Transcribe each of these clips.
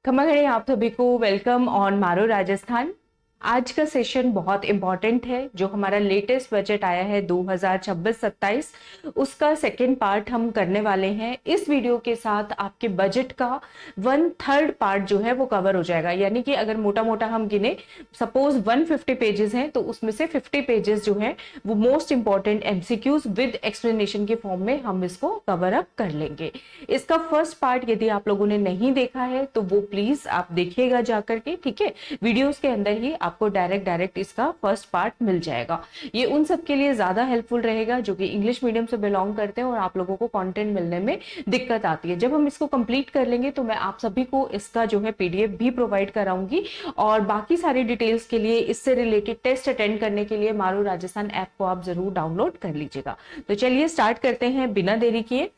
खमा खड़े आप सभी को वेलकम ऑन मारो राजस्थान। आज का सेशन बहुत इंपॉर्टेंट है। जो हमारा लेटेस्ट बजट आया है 2026-27 उसका सेकेंड पार्ट हम करने वाले हैं। इस वीडियो के साथ आपके बजट का 1/3 पार्ट जो है वो कवर हो जाएगा। यानी कि अगर मोटा मोटा हम गिने, सपोज 150 पेजेस हैं तो उसमें से 50 पेजेस जो है वो most important MCQs with explanation के फॉर्म में हम इसको कवर अप कर लेंगे। इसका फर्स्ट पार्ट यदि आप लोगों ने नहीं देखा है तो वो प्लीज आप देखिएगा जाकर के, ठीक है। वीडियोस के अंदर ही आपको डायरेक्ट इसका फर्स्ट पार्ट मिल जाएगा। ये उन सब के लिए ज्यादा हेल्पफुल रहेगा जो कि इंग्लिश मीडियम से बिलोंग करते हैं और आप लोगों को कंटेंट मिलने में दिक्कत आती है। जब हम इसको कंप्लीट कर लेंगे तो मैं आप सभी को इसका जो है पीडीएफ भी प्रोवाइड कराऊंगी और बाकी सारी डिटेल्स के लिए, इससे रिलेटेड टेस्ट अटेंड करने के लिए मारू राजस्थान ऐप को आप जरूर डाउनलोड कर लीजिएगा। तो चलिए स्टार्ट करते हैं बिना देरी किए।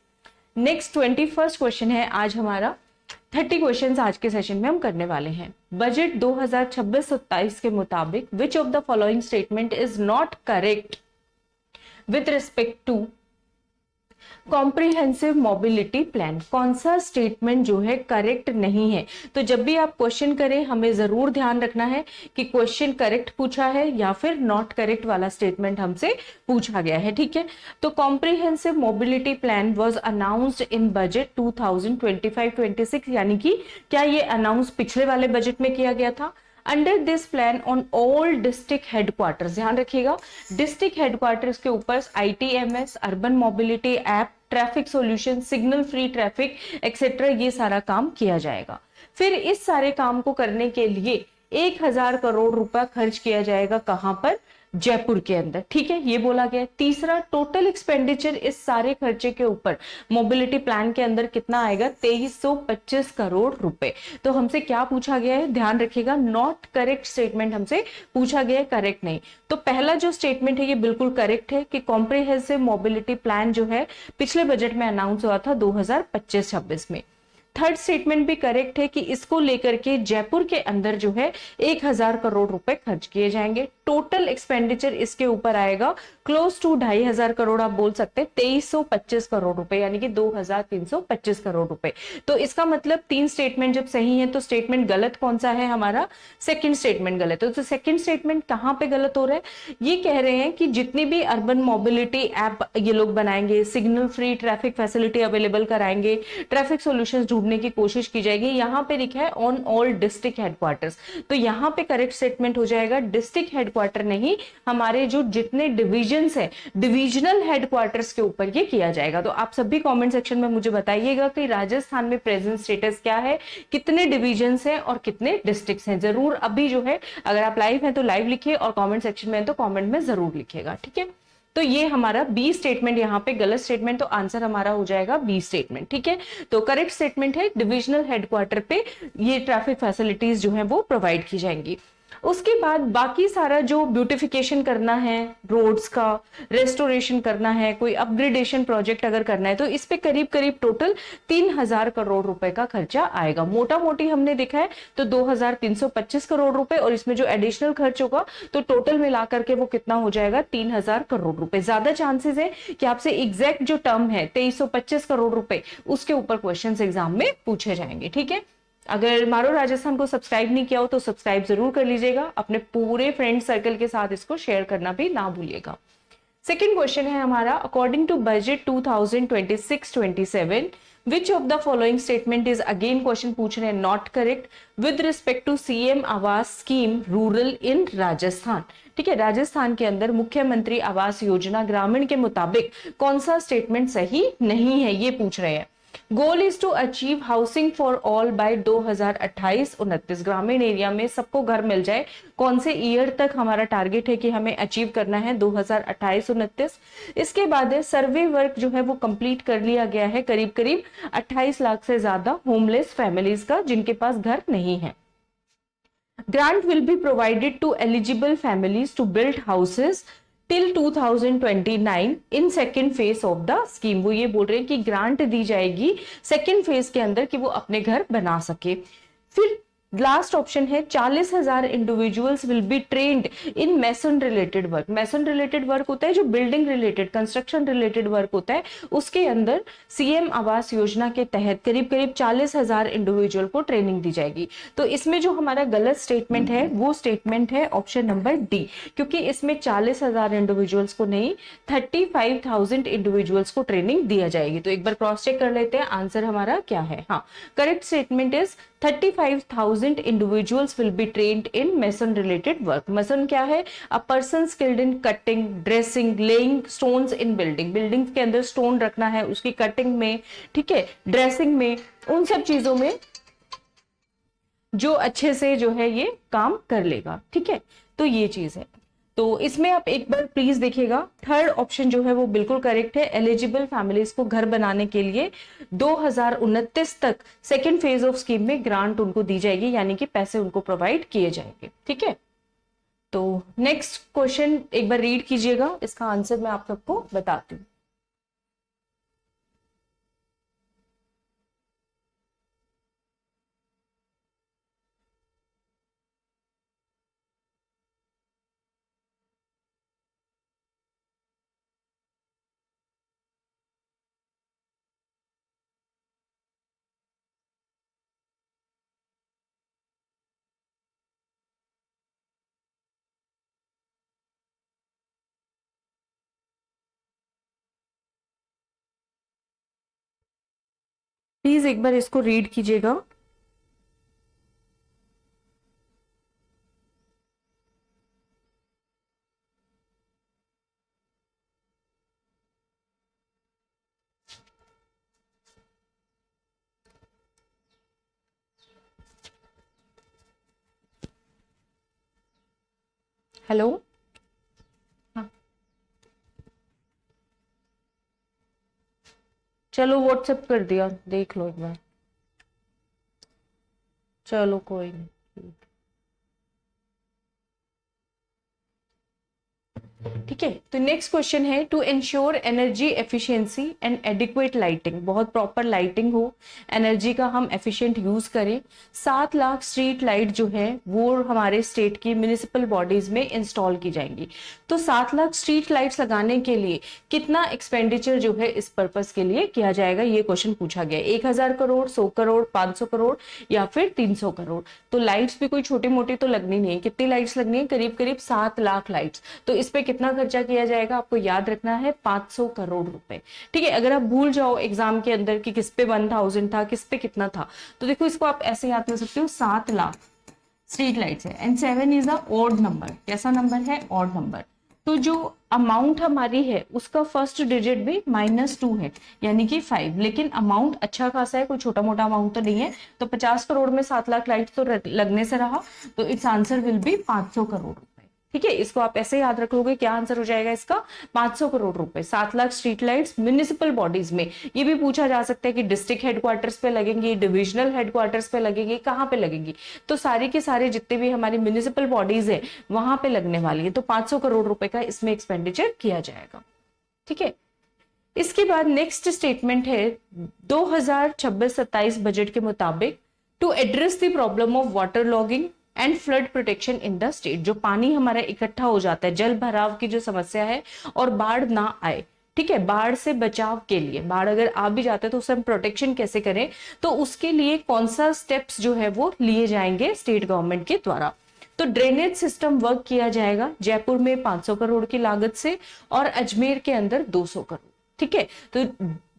नेक्स्ट 21st क्वेश्चन है आज हमारा। 30 क्वेश्चंस आज के सेशन में हम करने वाले हैं। बजट 2026-27 के मुताबिक which of the following statement is not correct with respect to comprehensive mobility plan. कौन सा स्टेटमेंट जो है करेक्ट नहीं है। तो जब भी आप क्वेश्चन करें हमें जरूर ध्यान रखना है कि क्वेश्चन करेक्ट पूछा है या फिर नॉट करेक्ट वाला स्टेटमेंट हमसे पूछा गया है, ठीक है। तो comprehensive mobility plan was announced in budget 2025-26, यानी कि क्या ये अनाउंस पिछले वाले बजट में किया गया था। Under this plan on all district headquarters, ध्यान रखिएगा डिस्ट्रिक्ट हेडक्वार्टर्स के ऊपर ITMS, urban mobility app, traffic solution, signal free traffic etcetera ये सारा काम किया जाएगा। फिर इस सारे काम को करने के लिए 1000 करोड़ रुपया खर्च किया जाएगा। कहां पर? जयपुर के अंदर, ठीक है, ये बोला गया। तीसरा, टोटल एक्सपेंडिचर इस सारे खर्चे के ऊपर मोबिलिटी प्लान के अंदर कितना आएगा? 2325 करोड़ रुपए। तो हमसे क्या पूछा गया है, ध्यान रखिएगा, नॉट करेक्ट स्टेटमेंट हमसे पूछा गया है, करेक्ट नहीं। तो पहला जो स्टेटमेंट है ये बिल्कुल करेक्ट है कि कॉम्प्रिहेंसिव मोबिलिटी प्लान जो है पिछले बजट में अनाउंस हुआ था 2025-26 में। थर्ड स्टेटमेंट भी करेक्ट है कि इसको लेकर के जयपुर के अंदर जो है 1000 करोड़ रुपए खर्च किए जाएंगे। टोटल एक्सपेंडिचर इसके ऊपर आएगा क्लोज टू 2500 करोड़, आप बोल सकते हैं 2325 करोड़ रुपए, यानी कि 2325 करोड़ रुपए। तो इसका मतलब तीन स्टेटमेंट जब सही है तो स्टेटमेंट गलत कौन सा है हमारा? सेकंड स्टेटमेंट गलत है। तो सेकंड स्टेटमेंट कहां पे गलत हो रहा है? ये कह रहे हैं कि जितनी भी अर्बन मोबिलिटी ऐप ये लोग बनाएंगे, signal free traffic facility available कराएंगे, ट्रैफिक सोल्यूशन ढूंढने की कोशिश की जाएगी। यहां पे लिखा है ऑन ऑल डिस्ट्रिक्ट हेडक्वार्टर्स, तो यहां पे करेक्ट स्टेटमेंट हो जाएगा डिस्ट्रिक्ट हेडक्वार्टर नहीं, हमारे जो जितने डिविजन्स है डिविजनल हेडक्वार्टर्स के ऊपर ये किया जाएगा। तो आप सभी कमेंट सेक्शन में मुझे बताइएगा कि राजस्थान में प्रेजेंट स्टेटस क्या है, कितने डिविजन्स हैं और कितने डिस्ट्रिक्ट्स हैं। जरूर अभी जो है अगर आप लाइव हैं तो लाइव लिखिए और कमेंट सेक्शन में तो कमेंट में जरूर लिखिएगा, ठीक है। तो ये हमारा बी स्टेटमेंट यहाँ पे गलत स्टेटमेंट, तो आंसर हमारा हो जाएगा बी स्टेटमेंट, ठीक है। तो करेक्ट स्टेटमेंट है डिविजनल हेडक्वार्टर पे ये ट्रैफिक फैसिलिटीज जो है वो प्रोवाइड की जाएंगी। उसके बाद बाकी सारा जो ब्यूटिफिकेशन करना है, रोड्स का रेस्टोरेशन करना है, कोई अपग्रेडेशन प्रोजेक्ट अगर करना है तो इस पे करीब करीब टोटल 3000 करोड़ रुपए का खर्चा आएगा। मोटा मोटी हमने देखा है तो 2325 करोड़ रुपए, और इसमें जो एडिशनल खर्च होगा तो टोटल मिला करके वो कितना हो जाएगा? 3000 करोड़ रुपए। ज्यादा चांसेस है कि आपसे एग्जैक्ट जो टर्म है 2325 करोड़ रुपए उसके ऊपर क्वेश्चन एग्जाम में पूछे जाएंगे, ठीक है। अगर मारो राजस्थान को सब्सक्राइब नहीं किया हो तो सब्सक्राइब जरूर कर लीजिएगा। अपने पूरे फ्रेंड सर्कल के साथ इसको शेयर करना भी ना भूलिएगा। सेकेंड क्वेश्चन है हमारा, according to budget 2026-27 which of the following statement is, again question पूछ रहे हैं, not correct with respect to CM आवास स्कीम रूरल इन राजस्थान। ठीक है, राजस्थान के अंदर मुख्यमंत्री आवास योजना ग्रामीण के मुताबिक कौन सा स्टेटमेंट सही नहीं है, ये पूछ रहे हैं। Goal is to achieve housing for all by 2028-29, ग्रामीण एरिया में सबको घर मिल जाए। कौन से ईयर तक हमारा टारगेट है कि हमें अचीव करना है? 2028-29। इसके बाद सर्वे वर्क जो है वो कंप्लीट कर लिया गया है, करीब करीब 28 लाख से ज्यादा होमलेस फैमिलीज का जिनके पास घर नहीं है। Grant will be provided to eligible families to build houses till 2029 in second phase of the scheme. वो ये बोल रहे हैं कि ग्रांट दी जाएगी सेकेंड फेज के अंदर कि वो अपने घर बना सके। फिर लास्ट ऑप्शन है 40,000 individuals will be trained in mason related work. Mason related work होता है जो building related, construction related work होता है, उसके अंदर सीएम आवास योजना के तहत करीब करीब 40,000 इंडिविजुअल को ट्रेनिंग दी जाएगी। तो इसमें जो हमारा गलत स्टेटमेंट है वो स्टेटमेंट है ऑप्शन नंबर डी, क्योंकि इसमें 40,000 इंडिविजुअल्स को नहीं 35,000 इंडिविजुअल्स को ट्रेनिंग दिया जाएगी। तो एक बार क्रॉस चेक कर लेते हैं आंसर हमारा क्या है। हाँ, correct statement is 35,000 individuals will be trained in mason related work। mason क्या है? A person skilled in cutting, dressing, laying stones in building। Building के अंदर स्टोन रखना है, उसकी कटिंग में, ठीक है, ड्रेसिंग में, उन सब चीजों में जो अच्छे से जो है ये काम कर लेगा, ठीक है। तो ये चीज है। तो इसमें आप एक बार प्लीज देखिएगा, थर्ड ऑप्शन जो है वो बिल्कुल करेक्ट है। एलिजिबल फैमिलीज को घर बनाने के लिए 2029 तक सेकेंड फेज ऑफ स्कीम में ग्रांट उनको दी जाएगी, यानी कि पैसे उनको प्रोवाइड किए जाएंगे, ठीक है। तो नेक्स्ट क्वेश्चन एक बार रीड कीजिएगा, इसका आंसर मैं आप सबको बताती हूँ। प्लीज एक बार इसको रीड कीजिएगा। हेलो, हाँ, चलो व्हाट्सएप कर दिया, देख लो एक बार। चलो कोई नहीं, ठीक है। तो नेक्स्ट क्वेश्चन है to ensure energy efficiency and adequate lighting, बहुत प्रॉपर लाइटिंग हो, एनर्जी का हम एफिशिएंट यूज करें। 7 लाख स्ट्रीट लाइट जो है वो हमारे स्टेट की म्युनिसिपल बॉडीज में इंस्टॉल की जाएंगी। तो 7 लाख स्ट्रीट लाइट्स लगाने के लिए कितना एक्सपेंडिचर जो है इस पर्पस के लिए किया जाएगा, ये क्वेश्चन पूछा गया। 1000 करोड़, 100 करोड़, 500 करोड़ या फिर 300 करोड़। तो लाइट्स भी कोई छोटी मोटी तो लगनी नहीं है। कितनी लाइट्स लगनी है? करीब करीब 7 लाख लाइट्स। तो इस पे कितना खर्चा किया जाएगा आपको याद रखना है, 500 करोड़ रुपए, ठीक है। अगर आप भूल जाओ एग्जाम के अंदर कि किस पे 1000 था, किस पे कितना था, तो देखो इसको आप ऐसे याद कर सकते हो, 7 लाख स्ट्रीट लाइट्स है and 7 is a odd number. कैसा नंबर है? Odd number. तो जो अमाउंट हमारी है उसका फर्स्ट डिजिट भी -2 है, यानी कि 5, लेकिन अमाउंट अच्छा खासा है, कोई छोटा मोटा अमाउंट तो नहीं है। तो 50 करोड़ में 7 लाख लाइट्स तो लगने से रहा, तो it's answer will B 500 crore रुपए, ठीक है। इसको आप ऐसे याद रख लोगे, क्या आंसर हो जाएगा इसका? 500 करोड़ रुपए। 7 lakh street lights municipal bodies में। ये भी पूछा जा सकता है कि डिस्ट्रिक्ट हेडक्वार्टर्स पे लगेंगी, डिविजनल हेडक्वार्टर्स पे लगेंगी, कहाँ पे लगेंगी? तो सारे के सारे जितने भी हमारी म्युनिसिपल बॉडीज है वहां पे लगने वाली है। तो 500 करोड़ रुपए का इसमें एक्सपेंडिचर किया जाएगा, ठीक है। इसके बाद नेक्स्ट स्टेटमेंट है 2026-27 बजट के मुताबिक to address the problem of water logging and flood protection in the state. जो पानी हमारा इकट्ठा हो जाता है, जल भराव की जो समस्या है और बाढ़ ना आए, ठीक है, बाढ़ से बचाव के लिए, बाढ़ अगर आ भी जाता है तो उससे हम प्रोटेक्शन कैसे करें, तो उसके लिए कौन सा स्टेप्स जो है वो लिए जाएंगे स्टेट गवर्नमेंट के द्वारा। तो ड्रेनेज सिस्टम वर्क किया जाएगा जयपुर में 500 करोड़ की लागत से और अजमेर के अंदर 200 करोड़, ठीक है। तो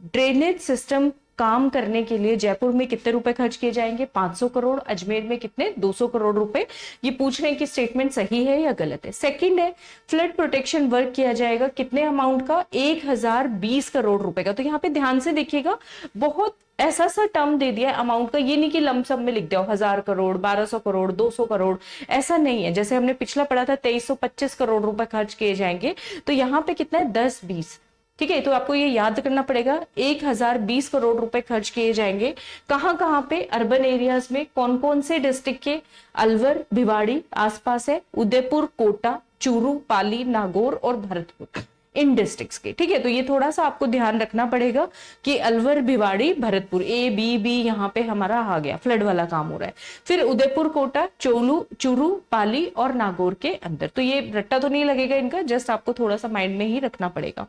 ड्रेनेज सिस्टम काम करने के लिए जयपुर में कितने रुपए खर्च किए जाएंगे? 500 करोड़। अजमेर में कितने? 200 करोड़ रुपए। ये पूछ रहे हैं कि स्टेटमेंट सही है या गलत है। सेकंड है फ्लड प्रोटेक्शन वर्क किया जाएगा कितने अमाउंट का? 1020 करोड़ रुपए का। तो यहाँ पे ध्यान से देखिएगा, बहुत ऐसा सा टर्म दे दिया अमाउंट का, ये नहीं कि लमसम में लिख दिया 1000 करोड़, 1200 करोड़, 200 करोड़, ऐसा नहीं है। जैसे हमने पिछला पढ़ा था 2325 करोड़ रुपए खर्च किए जाएंगे, तो यहाँ पे कितना है? 10-20, ठीक है। तो आपको ये याद करना पड़ेगा 1020 करोड़ रुपए खर्च किए जाएंगे। कहां कहां पे? अर्बन एरियाज में। कौन कौन से डिस्ट्रिक्ट के? अलवर, भिवाड़ी आसपास है, उदयपुर, कोटा, चूरू, पाली, नागौर और भरतपुर, इन डिस्ट्रिक्ट्स के, ठीक है। तो ये थोड़ा सा आपको ध्यान रखना पड़ेगा कि Alwar, Bhiwadi, Bharatpur, A B B यहाँ पे हमारा आ गया, फ्लड वाला काम हो रहा है। फिर उदयपुर, कोटा, चूरू, पाली और नागौर के अंदर। तो ये रट्टा तो नहीं लगेगा इनका, जस्ट आपको थोड़ा सा माइंड में ही रखना पड़ेगा।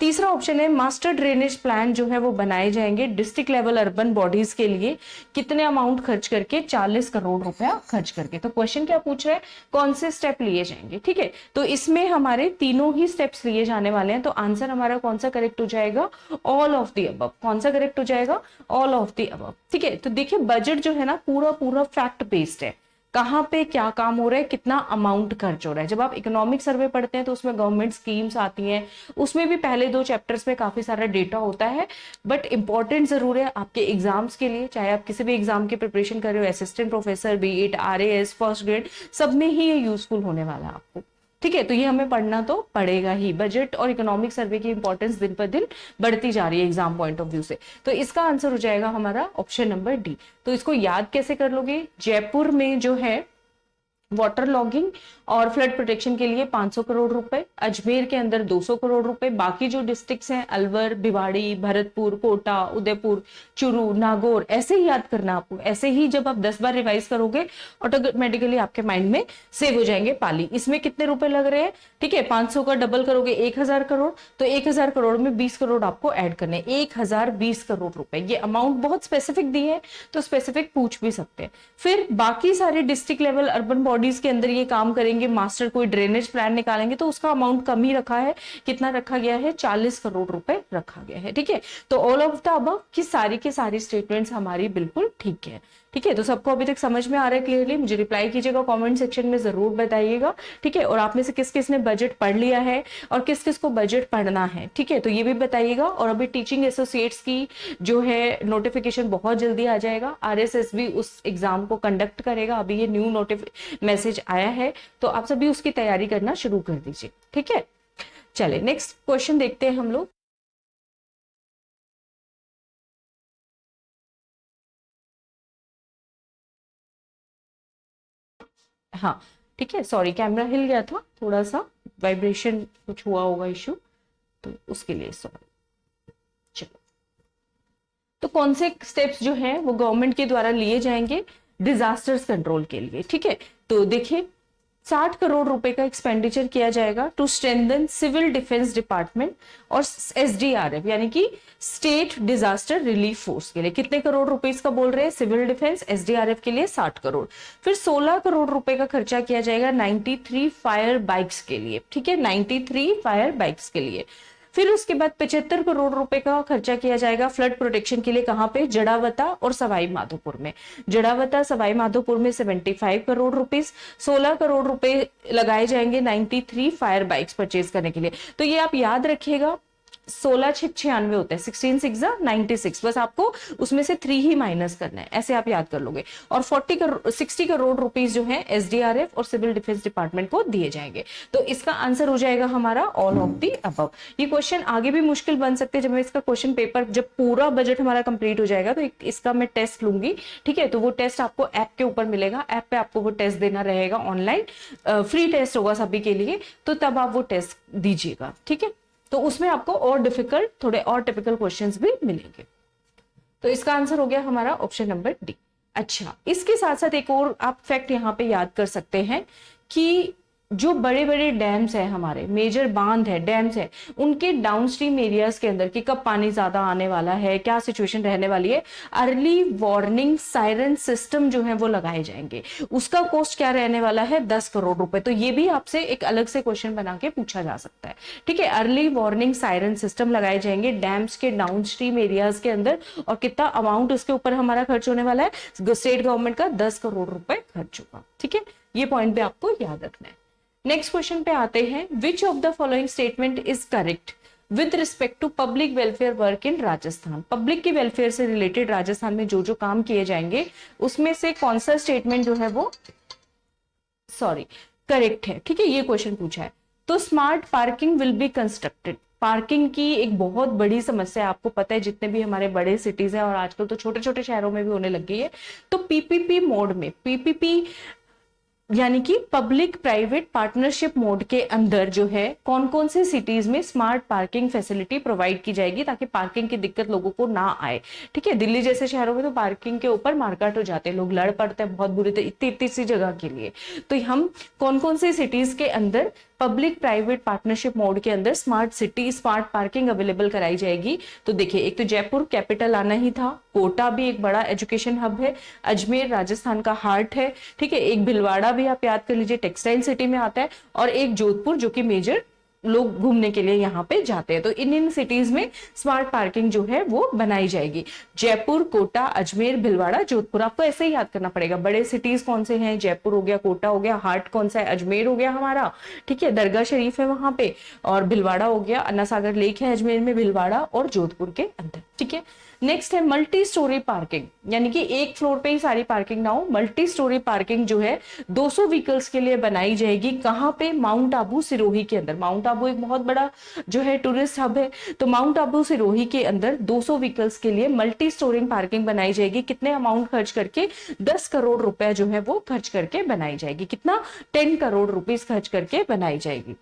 तीसरा ऑप्शन है मास्टर ड्रेनेज प्लान जो है वो बनाए जाएंगे डिस्ट्रिक्ट लेवल अर्बन बॉडीज के लिए, कितने अमाउंट खर्च करके, 40 करोड़ रुपया खर्च करके। तो क्वेश्चन क्या पूछ रहा है, कौन से स्टेप लिए जाएंगे, ठीक है। तो इसमें हमारे तीनों ही स्टेप्स लिए जाने वाले हैं। तो आंसर हमारा कौन सा करेक्ट हो जाएगा, ऑल ऑफ द अबव। कौन सा करेक्ट हो जाएगा, ऑल ऑफ द अबव, ठीक है। तो देखिए बजट जो है ना पूरा पूरा फैक्ट बेस्ड है, कहाँ पे क्या काम हो रहा है, कितना अमाउंट खर्च हो रहा है। जब आप इकोनॉमिक सर्वे पढ़ते हैं तो उसमें गवर्नमेंट स्कीम्स आती हैं, उसमें भी पहले 2 चैप्टर्स में काफी सारा डेटा होता है, बट इंपॉर्टेंट जरूर है आपके एग्जाम्स के लिए। चाहे आप किसी भी एग्जाम की प्रिपरेशन कर रहे हो, असिस्टेंट प्रोफेसर, बीइट, आरएएस, फर्स्ट ग्रेड, सब में ही ये यूजफुल होने वाला है आपको, ठीक है। तो ये हमें पढ़ना तो पड़ेगा ही। बजट और इकोनॉमिक सर्वे की इंपॉर्टेंस दिन पर दिन बढ़ती जा रही है एग्जाम पॉइंट ऑफ व्यू से। तो इसका आंसर हो जाएगा हमारा ऑप्शन नंबर डी। तो इसको याद कैसे कर लोगे, जयपुर में जो है वाटर लॉगिंग और फ्लड प्रोटेक्शन के लिए 500 करोड़ रुपए, अजमेर के अंदर 200 करोड़ रुपए, बाकी जो डिस्ट्रिक्ट्स हैं अलवर, भिवाड़ी, भरतपुर, कोटा, उदयपुर, चूरू, नागौर, ऐसे ही याद करना आपको। ऐसे ही जब आप 10 बार रिवाइज करोगे ऑटोमेटिकली आपके माइंड में सेव हो जाएंगे। पाली, इसमें कितने रुपए लग रहे हैं, ठीक है, 500 का डबल करोगे 1000 करोड़, तो 1000 करोड़ में 20 करोड़ आपको ऐड करने, 1020 करोड़ रुपए। ये अमाउंट बहुत स्पेसिफिक दी है तो स्पेसिफिक पूछ भी सकते हैं। फिर बाकी सारे डिस्ट्रिक्ट लेवल अर्बन बॉडीज के अंदर ये काम करेंगे, मास्टर कोई ड्रेनेज प्लान निकालेंगे, तो उसका अमाउंट कम ही रखा है। कितना रखा गया है, 40 करोड़ रुपए रखा गया है, ठीक है। तो ऑल ऑफ द अबव की सारी स्टेटमेंट्स हमारी बिल्कुल ठीक है, ठीक है। तो सबको अभी तक समझ में आ रहा है क्लियरली, मुझे रिप्लाई कीजिएगा कमेंट सेक्शन में, जरूर बताइएगा, ठीक है। और आप में से किस किस ने बजट पढ़ लिया है और किस किस को बजट पढ़ना है, ठीक है, तो ये भी बताइएगा। और अभी टीचिंग एसोसिएट्स की जो है नोटिफिकेशन बहुत जल्दी आ जाएगा, आरएसएस भी उस एग्जाम को कंडक्ट करेगा, अभी ये न्यू मैसेज आया है, तो आप सभी उसकी तैयारी करना शुरू कर दीजिए, ठीक है। चले नेक्स्ट क्वेश्चन देखते हैं हम लोग। हाँ ठीक है, सॉरी कैमरा हिल गया था, थोड़ा सा वाइब्रेशन कुछ हुआ होगा इश्यू, तो उसके लिए सॉरी। चलो, तो कौन से स्टेप्स जो है वो गवर्नमेंट के द्वारा लिए जाएंगे डिजास्टर्स कंट्रोल के लिए, ठीक है। तो देखिए 60 करोड़ रुपए का एक्सपेंडिचर किया जाएगा to strengthen civil defence department और एसडीआरएफ यानी कि स्टेट डिजास्टर रिलीफ फोर्स के लिए। कितने करोड़ रुपीस का बोल रहे हैं, सिविल डिफेंस एसडीआरएफ के लिए 60 करोड़। फिर 16 करोड़ रुपए का खर्चा किया जाएगा 93 फायर बाइक्स के लिए, ठीक है, 93 फायर बाइक्स के लिए। फिर उसके बाद 75 करोड़ रुपए का खर्चा किया जाएगा फ्लड प्रोटेक्शन के लिए, कहां पे, जड़ावता और सवाई माधोपुर में। जड़ावता सवाई माधोपुर में 75 करोड़ रुपीस, 16 करोड़ रुपए लगाए जाएंगे 93 फायर बाइक्स परचेज करने के लिए। तो ये आप याद रखिएगा, 16 6 96 होता है, 16 6 96, बस आपको उसमें से 3 ही माइनस करना है, ऐसे आप याद कर लोगे। और 60 करोड़ रुपीस जो है एसडीआरएफ और सिविल डिफेंस डिपार्टमेंट को दिए जाएंगे। तो इसका आंसर हो जाएगा हमारा ऑल ऑफ दी अबव। ये क्वेश्चन आगे भी मुश्किल बन सकते हैं, जब मैं इसका क्वेश्चन पेपर, जब पूरा बजट हमारा कंप्लीट हो जाएगा तो इसका मैं टेस्ट लूंगी, ठीक है। तो वो टेस्ट आपको ऐप के ऊपर मिलेगा, ऐप पे आपको वो टेस्ट देना रहेगा, ऑनलाइन फ्री टेस्ट होगा सभी के लिए, तो तब आप वो टेस्ट दीजिएगा, ठीक है। तो उसमें आपको और डिफिकल्ट, थोड़े और टिपिकल क्वेश्चंस भी मिलेंगे। तो इसका आंसर हो गया हमारा ऑप्शन नंबर डी। अच्छा, इसके साथ साथ एक और आप फैक्ट यहाँ पे याद कर सकते हैं कि जो बड़े बड़े डैम्स है, हमारे मेजर बांध है, डैम्स है, उनके डाउनस्ट्रीम एरियाज के अंदर कि कब पानी ज्यादा आने वाला है, क्या सिचुएशन रहने वाली है, अर्ली वार्निंग सायरन सिस्टम जो है वो लगाए जाएंगे। उसका कॉस्ट क्या रहने वाला है, 10 करोड़ रुपए। तो ये भी आपसे एक अलग से क्वेश्चन बना के पूछा जा सकता है, ठीक है। अर्ली वार्निंग सायरन सिस्टम लगाए जाएंगे डैम्स के डाउनस्ट्रीम एरियाज के अंदर, और कितना अमाउंट उसके ऊपर हमारा खर्च होने वाला है, स्टेट गवर्नमेंट का 10 करोड़ रुपए खर्च होगा, ठीक है। ये पॉइंट भी आपको याद रखना है। नेक्स्ट क्वेश्चन पे आते हैं, which of the following statement is correct with respect to public welfare work in Rajasthan. Public की वेलफेयर से रिलेटेड राजस्थान में जो जो काम किए जाएंगे उसमें से कौन सा स्टेटमेंट जो है वो करेक्ट है, ठीक है। ये क्वेश्चन पूछा है। तो smart parking will be constructed. Parking की एक बहुत बड़ी समस्या है, आपको पता है, जितने भी हमारे बड़े सिटीज हैं और आजकल तो छोटे छोटे शहरों में भी होने लग गई है। तो पीपीपी मोड में, पीपीपी यानी कि पब्लिक प्राइवेट पार्टनरशिप मोड के अंदर जो है कौन कौन से सिटीज में स्मार्ट पार्किंग फैसिलिटी प्रोवाइड की जाएगी ताकि पार्किंग की दिक्कत लोगों को ना आए। ठीक है, दिल्ली जैसे शहरों में तो पार्किंग के ऊपर मारकाट हो जाते हैं, लोग लड़ पड़ते हैं बहुत बुरी तरह इतनी इतनी सी जगह के लिए। तो हम कौन कौन से सिटीज के अंदर पब्लिक प्राइवेट पार्टनरशिप मोड के अंदर smart city smart parking available कराई जाएगी। तो देखिए, एक तो जयपुर कैपिटल आना ही था, कोटा भी एक बड़ा एजुकेशन हब है, अजमेर राजस्थान का हार्ट है, ठीक है, एक भिलवाड़ा भी आप याद कर लीजिए टेक्सटाइल सिटी में आता है, और एक जोधपुर जो कि मेजर लोग घूमने के लिए यहाँ पे जाते हैं। तो इन सिटीज में स्मार्ट पार्किंग जो है वो बनाई जाएगी। जयपुर, कोटा, अजमेर, भिलवाड़ा, जोधपुर, आपको ऐसे ही याद करना पड़ेगा। बड़े सिटीज कौन से हैं? जयपुर हो गया, कोटा हो गया, हार्ट कौन सा है? अजमेर हो गया हमारा, ठीक है, दरगाह शरीफ है वहां पे, और भिलवाड़ा हो गया, अन्ना सागर लेक है अजमेर में, भिलवाड़ा और जोधपुर के अंदर। ठीक है, नेक्स्ट है मल्टी स्टोरी पार्किंग, यानी कि एक फ्लोर पे ही सारी पार्किंग ना हो, मल्टी स्टोरी पार्किंग जो है 200 व्हीकल्स के लिए बनाई जाएगी। कहां पे? माउंट आबू सिरोही के अंदर। माउंट आबू एक बहुत बड़ा जो है टूरिस्ट हब है, तो माउंट आबू सिरोही के अंदर 200 व्हीकल्स के लिए मल्टी स्टोरिंग पार्किंग बनाई जाएगी। कितने अमाउंट खर्च करके? 10 करोड़ रुपए जो है वो खर्च करके बनाई जाएगी। कितना? 10 करोड़ रुपीस खर्च करके बनाई जाएगी।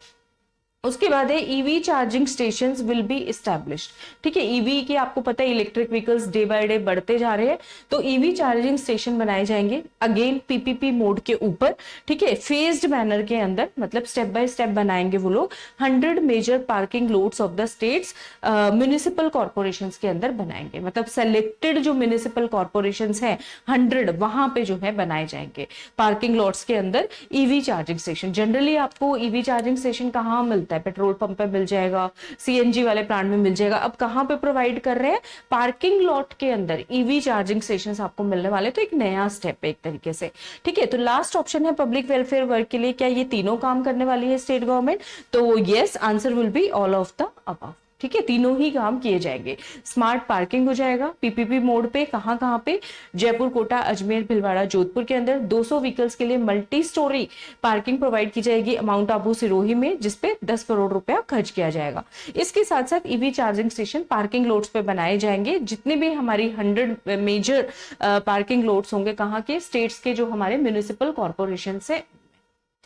उसके बाद है EV charging station will be established. ठीक है, ईवी की आपको पता है electric vehicles day by day बढ़ते जा रहे हैं, तो ईवी चार्जिंग स्टेशन बनाए जाएंगे अगेन पीपीपी मोड के ऊपर। ठीक है, फेज्ड मैनर के अंदर, मतलब स्टेप बाय स्टेप बनाएंगे वो लोग। 100 major parking lots of the states municipal corporation के अंदर बनाएंगे, मतलब सेलेक्टेड जो म्युनिसिपल कॉर्पोरेशन है 100 वहां पे जो है बनाए जाएंगे पार्किंग लॉट्स के अंदर ईवी चार्जिंग स्टेशन। जनरली आपको ईवी चार्जिंग स्टेशन कहाँ मिलता है? पेट्रोल पंप पे मिल जाएगा, सीएनजी वाले प्लांट में मिल जाएगा। अब कहां पे प्रोवाइड कर रहे हैं? पार्किंग लॉट के अंदर ईवी चार्जिंग स्टेशंस आपको मिलने वाले, तो एक नया स्टेप है एक तरीके से। ठीक है, तो लास्ट ऑप्शन है पब्लिक वेलफेयर वर्क के लिए, क्या ये तीनों काम करने वाली है स्टेट गवर्नमेंट? तो yes, answer will be all of the above. ठीक है, तीनों ही काम किए जाएंगे। स्मार्ट पार्किंग हो जाएगा पीपीपी मोड पे, कहां कहां पे? जयपुर, कोटा, अजमेर, भिलवाड़ा, जोधपुर के अंदर 200 व्हीकल्स के लिए मल्टी स्टोरी पार्किंग प्रोवाइड की जाएगी माउंट आबू सिरोही में, जिसपे 10 करोड़ रुपया खर्च किया जाएगा। इसके साथ साथ EV charging station parking loads पे बनाए जाएंगे, जितने भी हमारी 100 मेजर पार्किंग लोड्स होंगे, कहां के? स्टेट्स के जो हमारे म्युनिसिपल कॉर्पोरेशन से।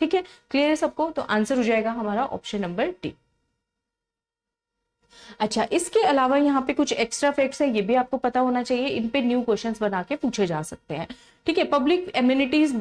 ठीक है, क्लियर है सबको? तो आंसर हो जाएगा हमारा ऑप्शन नंबर डी। अच्छा, इसके अलावा यहाँ पे कुछ एक्स्ट्रा फैक्ट्स है, ये भी आपको पता होना चाहिए, इन पे न्यू क्वेश्चंस बना के पूछे जा सकते हैं। ठीक है, पब्लिक एम्यूनिटीज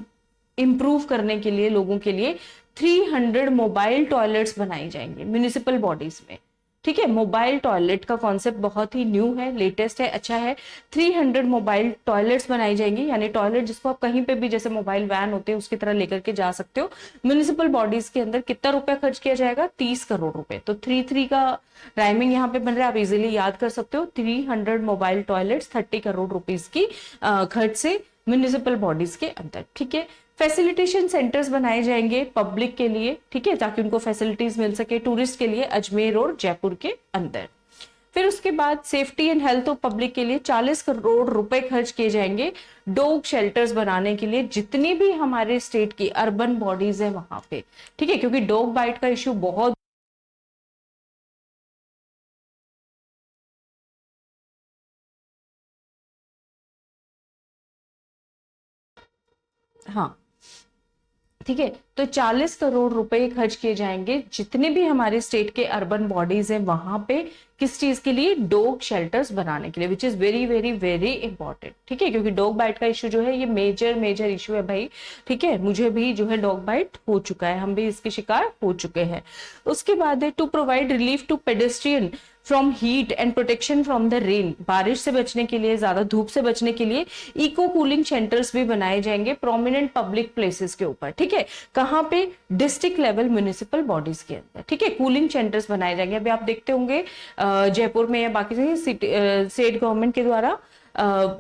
इंप्रूव करने के लिए लोगों के लिए 300 मोबाइल टॉयलेट्स बनाई जाएंगे म्युनिसिपल बॉडीज में। ठीक है, मोबाइल टॉयलेट का कॉन्सेप्ट बहुत ही न्यू है, लेटेस्ट है, अच्छा है। 300 मोबाइल टॉयलेट्स बनाई जाएंगी, यानी टॉयलेट जिसको आप कहीं पे भी जैसे मोबाइल वैन होते हैं उसकी तरह लेकर के जा सकते हो। म्युनिसिपल बॉडीज के अंदर कितना रुपया खर्च किया जाएगा? 30 करोड़ रुपए। तो 3 का राइमिंग यहाँ पे बन रहा है, आप इजिली याद कर सकते हो। 300 मोबाइल टॉयलेट्स 30 करोड़ रुपीज की खर्च से म्युनिसिपल बॉडीज के अंदर। ठीक है, फैसिलिटेशन सेंटर्स बनाए जाएंगे पब्लिक के लिए, ठीक है, ताकि उनको फैसिलिटीज मिल सके टूरिस्ट के लिए, अजमेर और जयपुर के अंदर। फिर उसके बाद safety and health of public के लिए 40 करोड़ रुपए खर्च किए जाएंगे डॉग शेल्टर्स बनाने के लिए, जितनी भी हमारे स्टेट की अर्बन बॉडीज है वहां पे। ठीक है, क्योंकि डॉग बाइट का इश्यू बहुत हाँ, ठीक है, तो 40 करोड़ रुपए खर्च किए जाएंगे जितने भी हमारे स्टेट के अर्बन बॉडीज हैं वहां पे, किस चीज के लिए? डॉग शेल्टर्स बनाने के लिए, which is very very very important. ठीक है, क्योंकि डॉग बाइट का इशू जो है ये मेजर इशू है भाई। ठीक है, मुझे भी जो है डॉग बाइट हो चुका है, हम भी इसके शिकार हो चुके हैं। उसके बाद है to provide relief to pedestrian from heat and protection from the rain, बारिश से बचने के लिए, ज्यादा धूप से बचने के लिए इको कूलिंग सेंटर्स भी बनाए जाएंगे प्रोमिनेंट पब्लिक प्लेसेस के ऊपर। ठीक है, कहां पे? डिस्ट्रिक्ट लेवल म्युनिसिपल बॉडीज के अंदर। ठीक है, कूलिंग सेंटर्स बनाए जाएंगे। अभी आप देखते होंगे जयपुर में या बाकी स्टेट गवर्नमेंट के द्वारा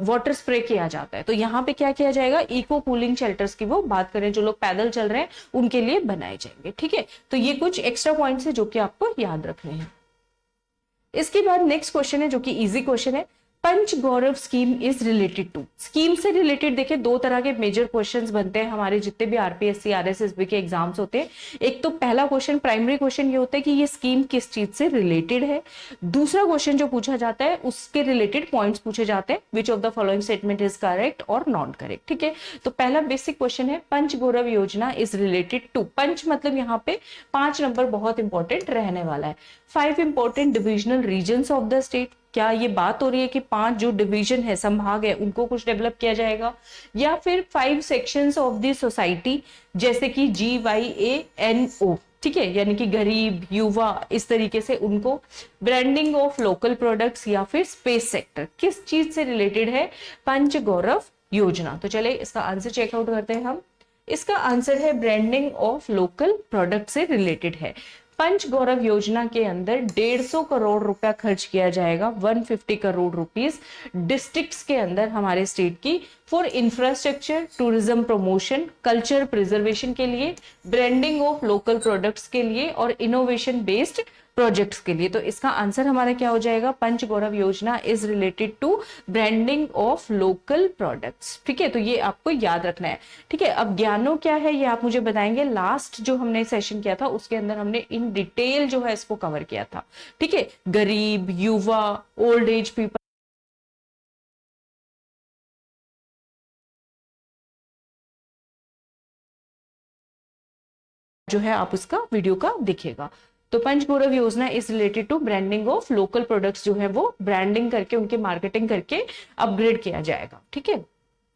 वाटर स्प्रे किया जाता है, तो यहाँ पे क्या किया जाएगा? इको कूलिंग शेल्टर्स की वो बात करें, जो लोग पैदल चल रहे हैं उनके लिए बनाए जाएंगे। ठीक है, तो ये कुछ एक्स्ट्रा पॉइंट्स है जो कि आपको याद रखने हैं। इसके बाद नेक्स्ट क्वेश्चन है जो कि इजी क्वेश्चन है, Panch Gaurav scheme is related to, scheme से रिलेटेड देखिए दो तरह के मेजर क्वेश्चंस बनते हैं हमारे जितने भी आरपीएससी आरएसएसबी के एग्जाम्स होते हैं। एक तो पहला क्वेश्चन, प्राइमरी क्वेश्चन ये होता है कि ये स्कीम किस चीज से रिलेटेड है। दूसरा क्वेश्चन जो पूछा जाता है उसके रिलेटेड पॉइंट्स पूछे जाते हैं, which of the following statement is correct और नॉट करेक्ट। ठीक है, तो पहला बेसिक क्वेश्चन है Panch Gaurav Yojana is related to, पंच मतलब यहाँ पे 5 नंबर बहुत इंपॉर्टेंट रहने वाला है। 5 important divisional regions of the state, क्या ये बात हो रही है कि 5 जो डिवीजन है, संभाग है, उनको कुछ डेवलप किया जाएगा, या फिर 5 सेक्शंस ऑफ द सोसाइटी जैसे कि GYANO, ठीक है, यानी कि गरीब, युवा, इस तरीके से उनको, ब्रांडिंग ऑफ लोकल प्रोडक्ट्स, या फिर स्पेस सेक्टर, किस चीज से रिलेटेड है पंच गौरव योजना। तो चले इसका आंसर चेकआउट करते हैं हम। इसका आंसर है ब्रांडिंग ऑफ लोकल प्रोडक्ट से रिलेटेड है। पंच गौरव योजना के अंदर 150 करोड़ रुपया खर्च किया जाएगा, 150 करोड़ रुपीस डिस्ट्रिक्ट्स के अंदर हमारे स्टेट की, for infrastructure, tourism promotion, culture preservation के लिए, ब्रांडिंग ऑफ लोकल प्रोडक्ट्स के लिए और इनोवेशन बेस्ड प्रोजेक्ट्स के लिए। तो इसका आंसर हमारा क्या हो जाएगा, Panch Gaurav Yojana is related to branding of local products. ठीक है, तो ये आपको याद रखना है। ठीक है, अब ज्ञानो क्या है ये आप मुझे बताएंगे। लास्ट जो हमने सेशन किया था उसके अंदर हमने इन डिटेल जो है इसको कवर किया था। ठीक है, गरीब, युवा, ओल्ड एज पीपल, जो है आप उसका वीडियो का देखिएगा। तो Panch Gaurav Yojana is related to branding of local products, जो है वो ब्रांडिंग करके उनकी मार्केटिंग करके अपग्रेड किया जाएगा। ठीक है,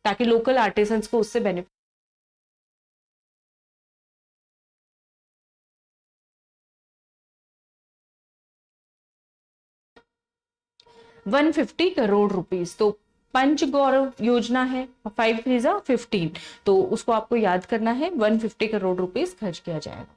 ताकि लोकल आर्टिसंस को उससे बेनिफिट। ₹150 करोड़, तो पंच गौरव योजना है, 5 3 15, तो उसको आपको याद करना है, 150 करोड़ रुपीस खर्च किया जाएगा।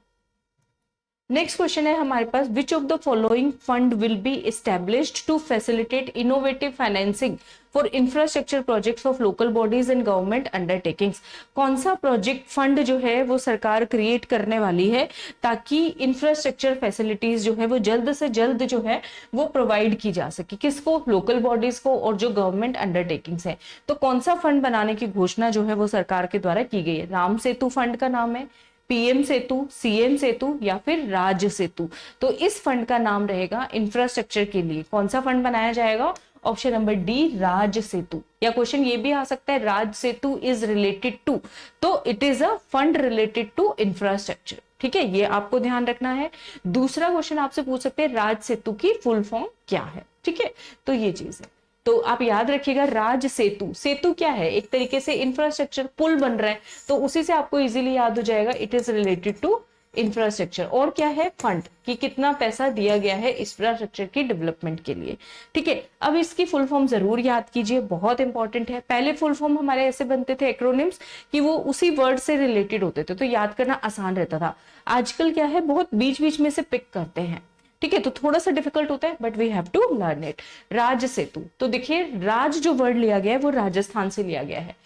नेक्स्ट क्वेश्चन है हमारे पास, which of the following fund will be established to facilitate innovative financing for infrastructure projects of local bodies and government undertakings. कौन सा प्रोजेक्ट फंड जो है वो सरकार क्रिएट करने वाली है ताकि इंफ्रास्ट्रक्चर फैसिलिटीज जो है वो जल्द से जल्द जो है वो प्रोवाइड की जा सके, किसको, लोकल बॉडीज को और जो गवर्नमेंट अंडरटेकिंग्स है। तो कौन सा फंड बनाने की घोषणा जो है वो सरकार के द्वारा की गई है। राम सेतु फंड का नाम है, पीएम सेतु, सीएम सेतु, या फिर राज सेतु। तो इस फंड का नाम रहेगा इंफ्रास्ट्रक्चर के लिए। कौन सा फंड बनाया जाएगा, option number D, Raj Setu. या क्वेश्चन ये भी आ सकता है, Raj Setu is related to, तो it is a fund related to infrastructure. ठीक है, ये आपको ध्यान रखना है। दूसरा क्वेश्चन आपसे पूछ सकते हैं, राज सेतु की फुल फॉर्म क्या है। ठीक है, तो ये चीज है, तो आप याद रखिएगा राज सेतु, सेतु क्या है, एक तरीके से इंफ्रास्ट्रक्चर, पुल बन रहा है, तो उसी से आपको इजीली याद हो जाएगा, it is related to infrastructure. और क्या है, फंड, कि कितना पैसा दिया गया है इंफ्रास्ट्रक्चर की डेवलपमेंट के लिए। ठीक है, अब इसकी फुल फॉर्म जरूर याद कीजिए, बहुत इंपॉर्टेंट है। पहले फुल फॉर्म हमारे ऐसे बनते थे एक्रोनिम्स कि वो उसी वर्ड से रिलेटेड होते थे, तो याद करना आसान रहता था। आजकल क्या है, बहुत बीच बीच में से पिक करते हैं। ठीक है, तो थोड़ा सा डिफिकल्ट होता है, but we have to learn it. Raj Setu, तो देखिए राज जो वर्ड लिया गया है वो राजस्थान से लिया गया है,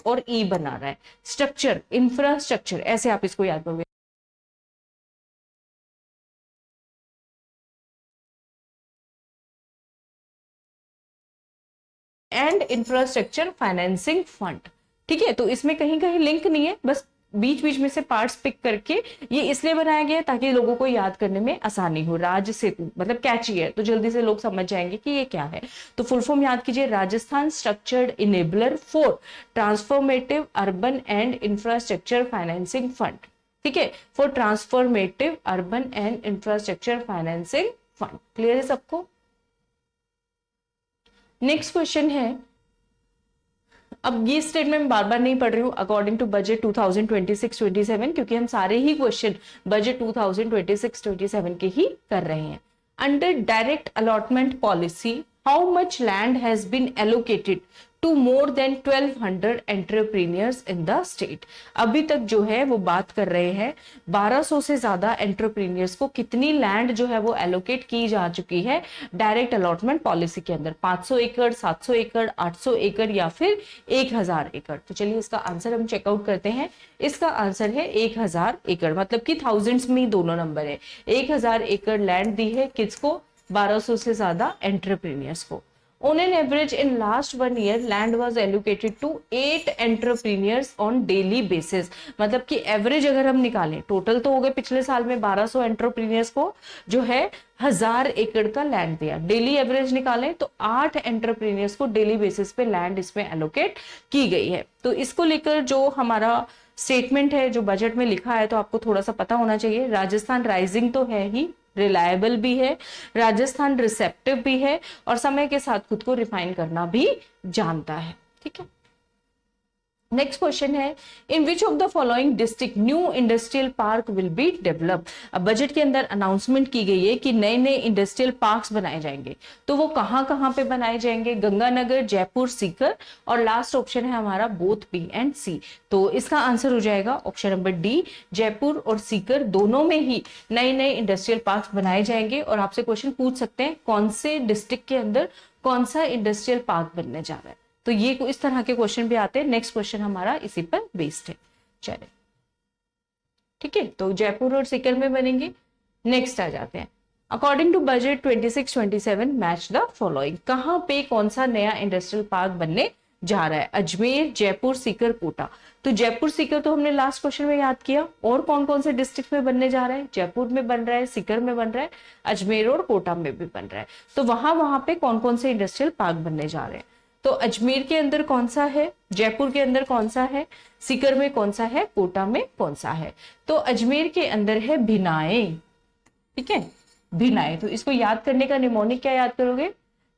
और ई बना रहा है, स्ट्रक्चर, इंफ्रास्ट्रक्चर, ऐसे आप इसको याद करोगे। And infrastructure financing fund. ठीक है, तो इसमें कहीं कहीं लिंक नहीं है, बस बीच बीच में से पार्ट्स पिक करके ये इसलिए बनाया गया है ताकि लोगों को याद करने में आसानी हो। राज सेतु मतलब कैची है, तो जल्दी से लोग समझ जाएंगे कि ये क्या है। तो फुल फॉर्म याद कीजिए, Rajasthan structured enabler for transformative urban and infrastructure financing fund. ठीक है, for transformative urban and infrastructure financing fund. Clear है सबको। नेक्स्ट क्वेश्चन है, अब ये स्टेटमेंट बार बार नहीं पढ़ रही हूं, अकॉर्डिंग टू बजट 2026-27, क्योंकि हम सारे ही क्वेश्चन बजट 2026-27 के ही कर रहे हैं। Under direct allotment policy, how much land has been allocated to more than 1200 entrepreneurs in the state. अभी तक जो है वो बात कर रहे हैं 1200 से ज्यादा एंटरप्रीनियर्स को कितनी लैंड जो है वो एलोकेट की जा चुकी है डायरेक्ट अलॉटमेंट पॉलिसी के अंदर, 500 एकड़, 700 एकड़, 800 एकड़ या फिर 1000 एकड़। तो चलिए इसका आंसर हम चेकआउट करते हैं। इसका आंसर है 1000 एकड़, मतलब कि थाउजेंड्स में दोनों नंबर है। 1000 एकड़ लैंड दी है किसको? 1200 से ज्यादा एंटरप्रीनियर्स को। On an average, in last 1 year, land was allocated to 8 entrepreneurs on daily basis। मतलब कि एवरेज अगर हम निकालें, टोटल तो हो गए पिछले साल में 1200 एंटरप्रीनियर्स को जो है 1000 एकड़ का लैंड दिया। डेली एवरेज निकालें तो 8 एंटरप्रीनियर्स को डेली बेसिस पे लैंड इसमें एलोकेट की गई है। तो इसको लेकर जो हमारा स्टेटमेंट है जो बजट में लिखा है, तो आपको थोड़ा सा पता होना चाहिए। राजस्थान राइजिंग तो है ही, रिलायबल भी है, राजस्थान रिसेप्टिव भी है और समय के साथ खुद को रिफाइन करना भी जानता है। ठीक है, नेक्स्ट क्वेश्चन है, in which of the following district new industrial park will be develop. अब बजट के अंदर अनाउंसमेंट की गई है कि नए नए इंडस्ट्रियल पार्क्स बनाए जाएंगे, तो वो कहां कहां पे बनाए जाएंगे? गंगानगर, जयपुर, सीकर, और लास्ट ऑप्शन है हमारा बोथ बी एंड सी। तो इसका आंसर हो जाएगा ऑप्शन नंबर डी, जयपुर और सीकर दोनों में ही नए नए इंडस्ट्रियल पार्क बनाए जाएंगे। और आपसे क्वेश्चन पूछ सकते हैं कौन से डिस्ट्रिक्ट के अंदर कौन सा इंडस्ट्रियल पार्क बनने जा रहा है, तो ये इस तरह के क्वेश्चन भी आते हैं। नेक्स्ट क्वेश्चन हमारा इसी पर बेस्ड है। चलिए ठीक है, तो जयपुर और सीकर में बनेंगे। नेक्स्ट आ जाते हैं, according to budget 26-27 match the following. कहां पे कौन सा नया इंडस्ट्रियल पार्क बनने जा रहा है? अजमेर, जयपुर, सीकर, कोटा। तो जयपुर सीकर तो हमने लास्ट क्वेश्चन में याद किया। और कौन कौन से डिस्ट्रिक्ट में बनने जा रहा है? जयपुर में बन रहा है, सीकर में बन रहा है, अजमेर और कोटा में भी बन रहा है। तो वहां पे कौन कौन से इंडस्ट्रियल पार्क बनने जा रहे हैं? तो अजमेर के अंदर कौन सा है, जयपुर के अंदर कौन सा है, सीकर में कौन सा है, कोटा में कौन सा है? तो अजमेर के अंदर है भिनाए। ठीक है, भिनाए। तो इसको याद करने का निमोनिक क्या याद करोगे?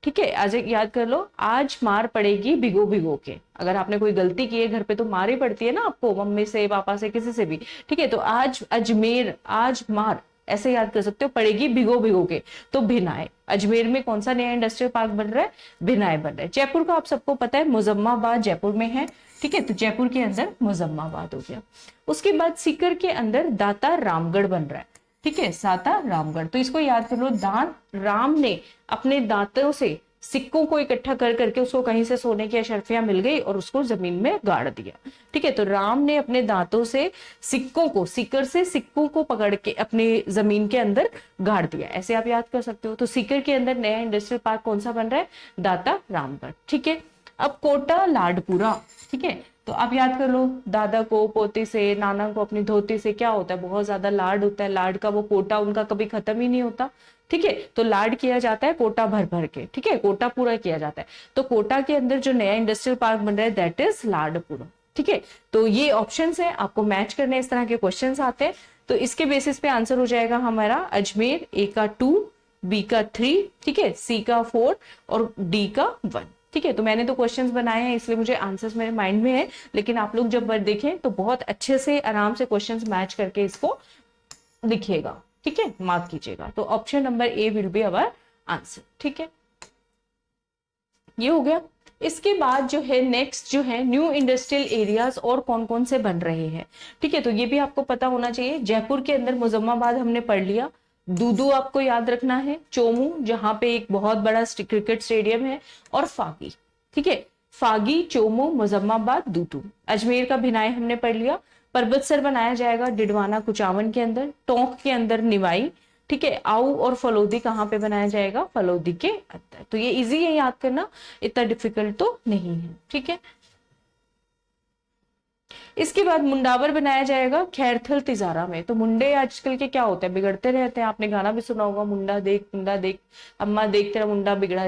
ठीक है, आज याद कर लो, आज मार पड़ेगी भिगो भिगो के। अगर आपने कोई गलती की है घर पे तो मार ही पड़ती है ना आपको, मम्मी से, पापा से, किसी से भी। ठीक है, तो आज अजमेर, आज मार, ऐसे याद कर सकते हो, पड़ेगी भिगो भिगो के। तो भिनाए, अजमेर में कौन सा नया इंडस्ट्रियल पार्क बन रहा है? भिनाए बन रहा है। जयपुर का आप सबको पता है, मुजम्माबाद जयपुर में है। ठीक है, तो जयपुर के अंदर मुजम्माबाद हो गया। उसके बाद सीकर के अंदर दाता रामगढ़ बन रहा है। ठीक है, साता रामगढ़। तो इसको याद कर लो, दान राम ने अपने दांतों से सिक्कों को इकट्ठा कर करके उसको कहीं से सोने की अशर्फियां मिल गई और उसको जमीन में गाड़ दिया। ठीक है, तो राम ने अपने दांतों से सिक्कों को, सीकर से सिक्कों को पकड़ के अपनी जमीन के अंदर गाड़ दिया। ऐसे आप याद कर सकते हो। तो सीकर के अंदर नया इंडस्ट्रियल पार्क कौन सा बन रहा है? दाता रामगढ़। ठीक है, अब कोटा लाडपुरा। ठीक है, तो आप याद कर लो, दादा को पोती से, नाना को अपनी धोती से क्या होता है? बहुत ज्यादा लाड होता है। लाड का वो कोटा उनका कभी खत्म ही नहीं होता। ठीक है, तो लाड किया जाता है कोटा भर भर के। ठीक है, कोटा पूरा किया जाता है। तो कोटा के अंदर जो नया इंडस्ट्रियल पार्क बन रहा है दैट इज लाडपुरा। ठीक है, तो ये ऑप्शंस है, आपको मैच करने इस तरह के क्वेश्चंस आते हैं। तो इसके बेसिस पे आंसर हो जाएगा हमारा अजमेर, ए का 2, बी का 3, ठीक है, सी का 4 और डी का 1। ठीक है, तो मैंने तो क्वेश्चंस बनाए हैं इसलिए मुझे आंसर्स मेरे माइंड में है, लेकिन आप लोग जब देखें तो बहुत अच्छे से आराम से क्वेश्चंस मैच करके इसको लिखिएगा। ठीक है, मार्क कीजिएगा। तो option number A will be our answer. ठीक है, ये हो गया। इसके बाद जो है नेक्स्ट जो है न्यू इंडस्ट्रियल एरियाज और कौन कौन से बन रहे हैं। ठीक है, तो ये भी आपको पता होना चाहिए। जयपुर के अंदर मुजम्माबाद हमने पढ़ लिया, दूदू आपको याद रखना है, चोमू जहां पे एक बहुत बड़ा क्रिकेट स्टेडियम है, और फागी। ठीक है, फागी, चोमू, मुजम्माबाद, दूदू। अजमेर का भिनाए हमने पढ़ लिया। पर्वतसर बनाया जाएगा डिडवाना कुचावन के अंदर, टोंक के अंदर निवाई। ठीक है, आऊ और फलोदी कहाँ पे बनाया जाएगा? फलोदी के अंदर। तो ये इजी है याद करना, इतना डिफिकल्ट तो नहीं है। ठीक है, इसके बाद मुंडावर बनाया जाएगा खैरथल तिजारा में। तो मुंडे आजकल के क्या होते हैं? बिगड़ते रहते हैं। आपने गाना भी सुना होगा, मुंडा देख अम्मा देख तेरा मुंडा बिगड़ा।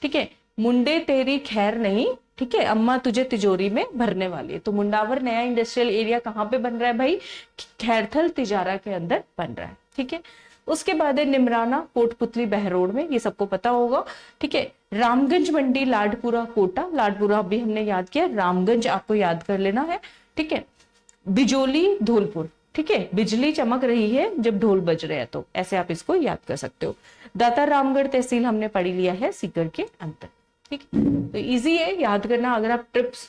ठीक है, मुंडे तेरी खैर नहीं, ठीक है, अम्मा तुझे तिजोरी में भरने वाली है। तो मुंडावर नया इंडस्ट्रियल एरिया कहाँ पे बन रहा है भाई? खैरथल तिजारा के अंदर बन रहा है। ठीक है, उसके बाद है निमराना कोटपुतली बहरोड में, ये सबको पता होगा। ठीक है, रामगंज मंडी लाडपुरा कोटा, लाडपुरा भी हमने याद किया, रामगंज आपको याद कर लेना है। ठीक है, बिजोली धौलपुर, ठीक है, बिजली चमक रही है जब ढोल बज रहे हैं, तो ऐसे आप इसको याद कर सकते हो। दाता रामगढ़ तहसील हमने पढ़ी लिया है सीकर के अंदर। ठीक है, तो इजी है याद करना। अगर आप ट्रिप्स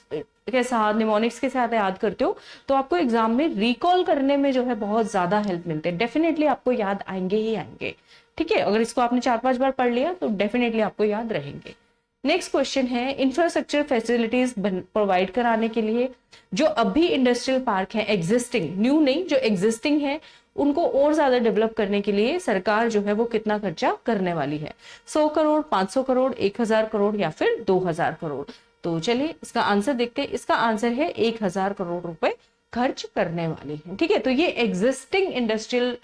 के साथ, निमोनिक्स के साथ याद करते हो तो आपको एग्जाम में रिकॉल करने में जो है बहुत ज्यादा हेल्प मिलते हैं। डेफिनेटली आपको याद आएंगे ही आएंगे। ठीक है, अगर इसको आपने 4-5 बार पढ़ लिया तो डेफिनेटली आपको याद रहेंगे। नेक्स्ट क्वेश्चन है, इंफ्रास्ट्रक्चर फैसिलिटीज प्रोवाइड कराने के लिए जो अभी इंडस्ट्रियल पार्क है एग्जिस्टिंग, न्यू नहीं, जो एग्जिस्टिंग है उनको और ज्यादा डेवलप करने के लिए सरकार जो है वो कितना खर्चा करने वाली है? 100 करोड़, 500 करोड़, 1000 करोड़ या फिर 2000 करोड़? तो चलिए इसका आंसर देखते हैं। इसका आंसर है 1000 करोड़ रुपए खर्च करने वाली है। ठीक है, तो ये एग्जिस्टिंग इंडस्ट्रियल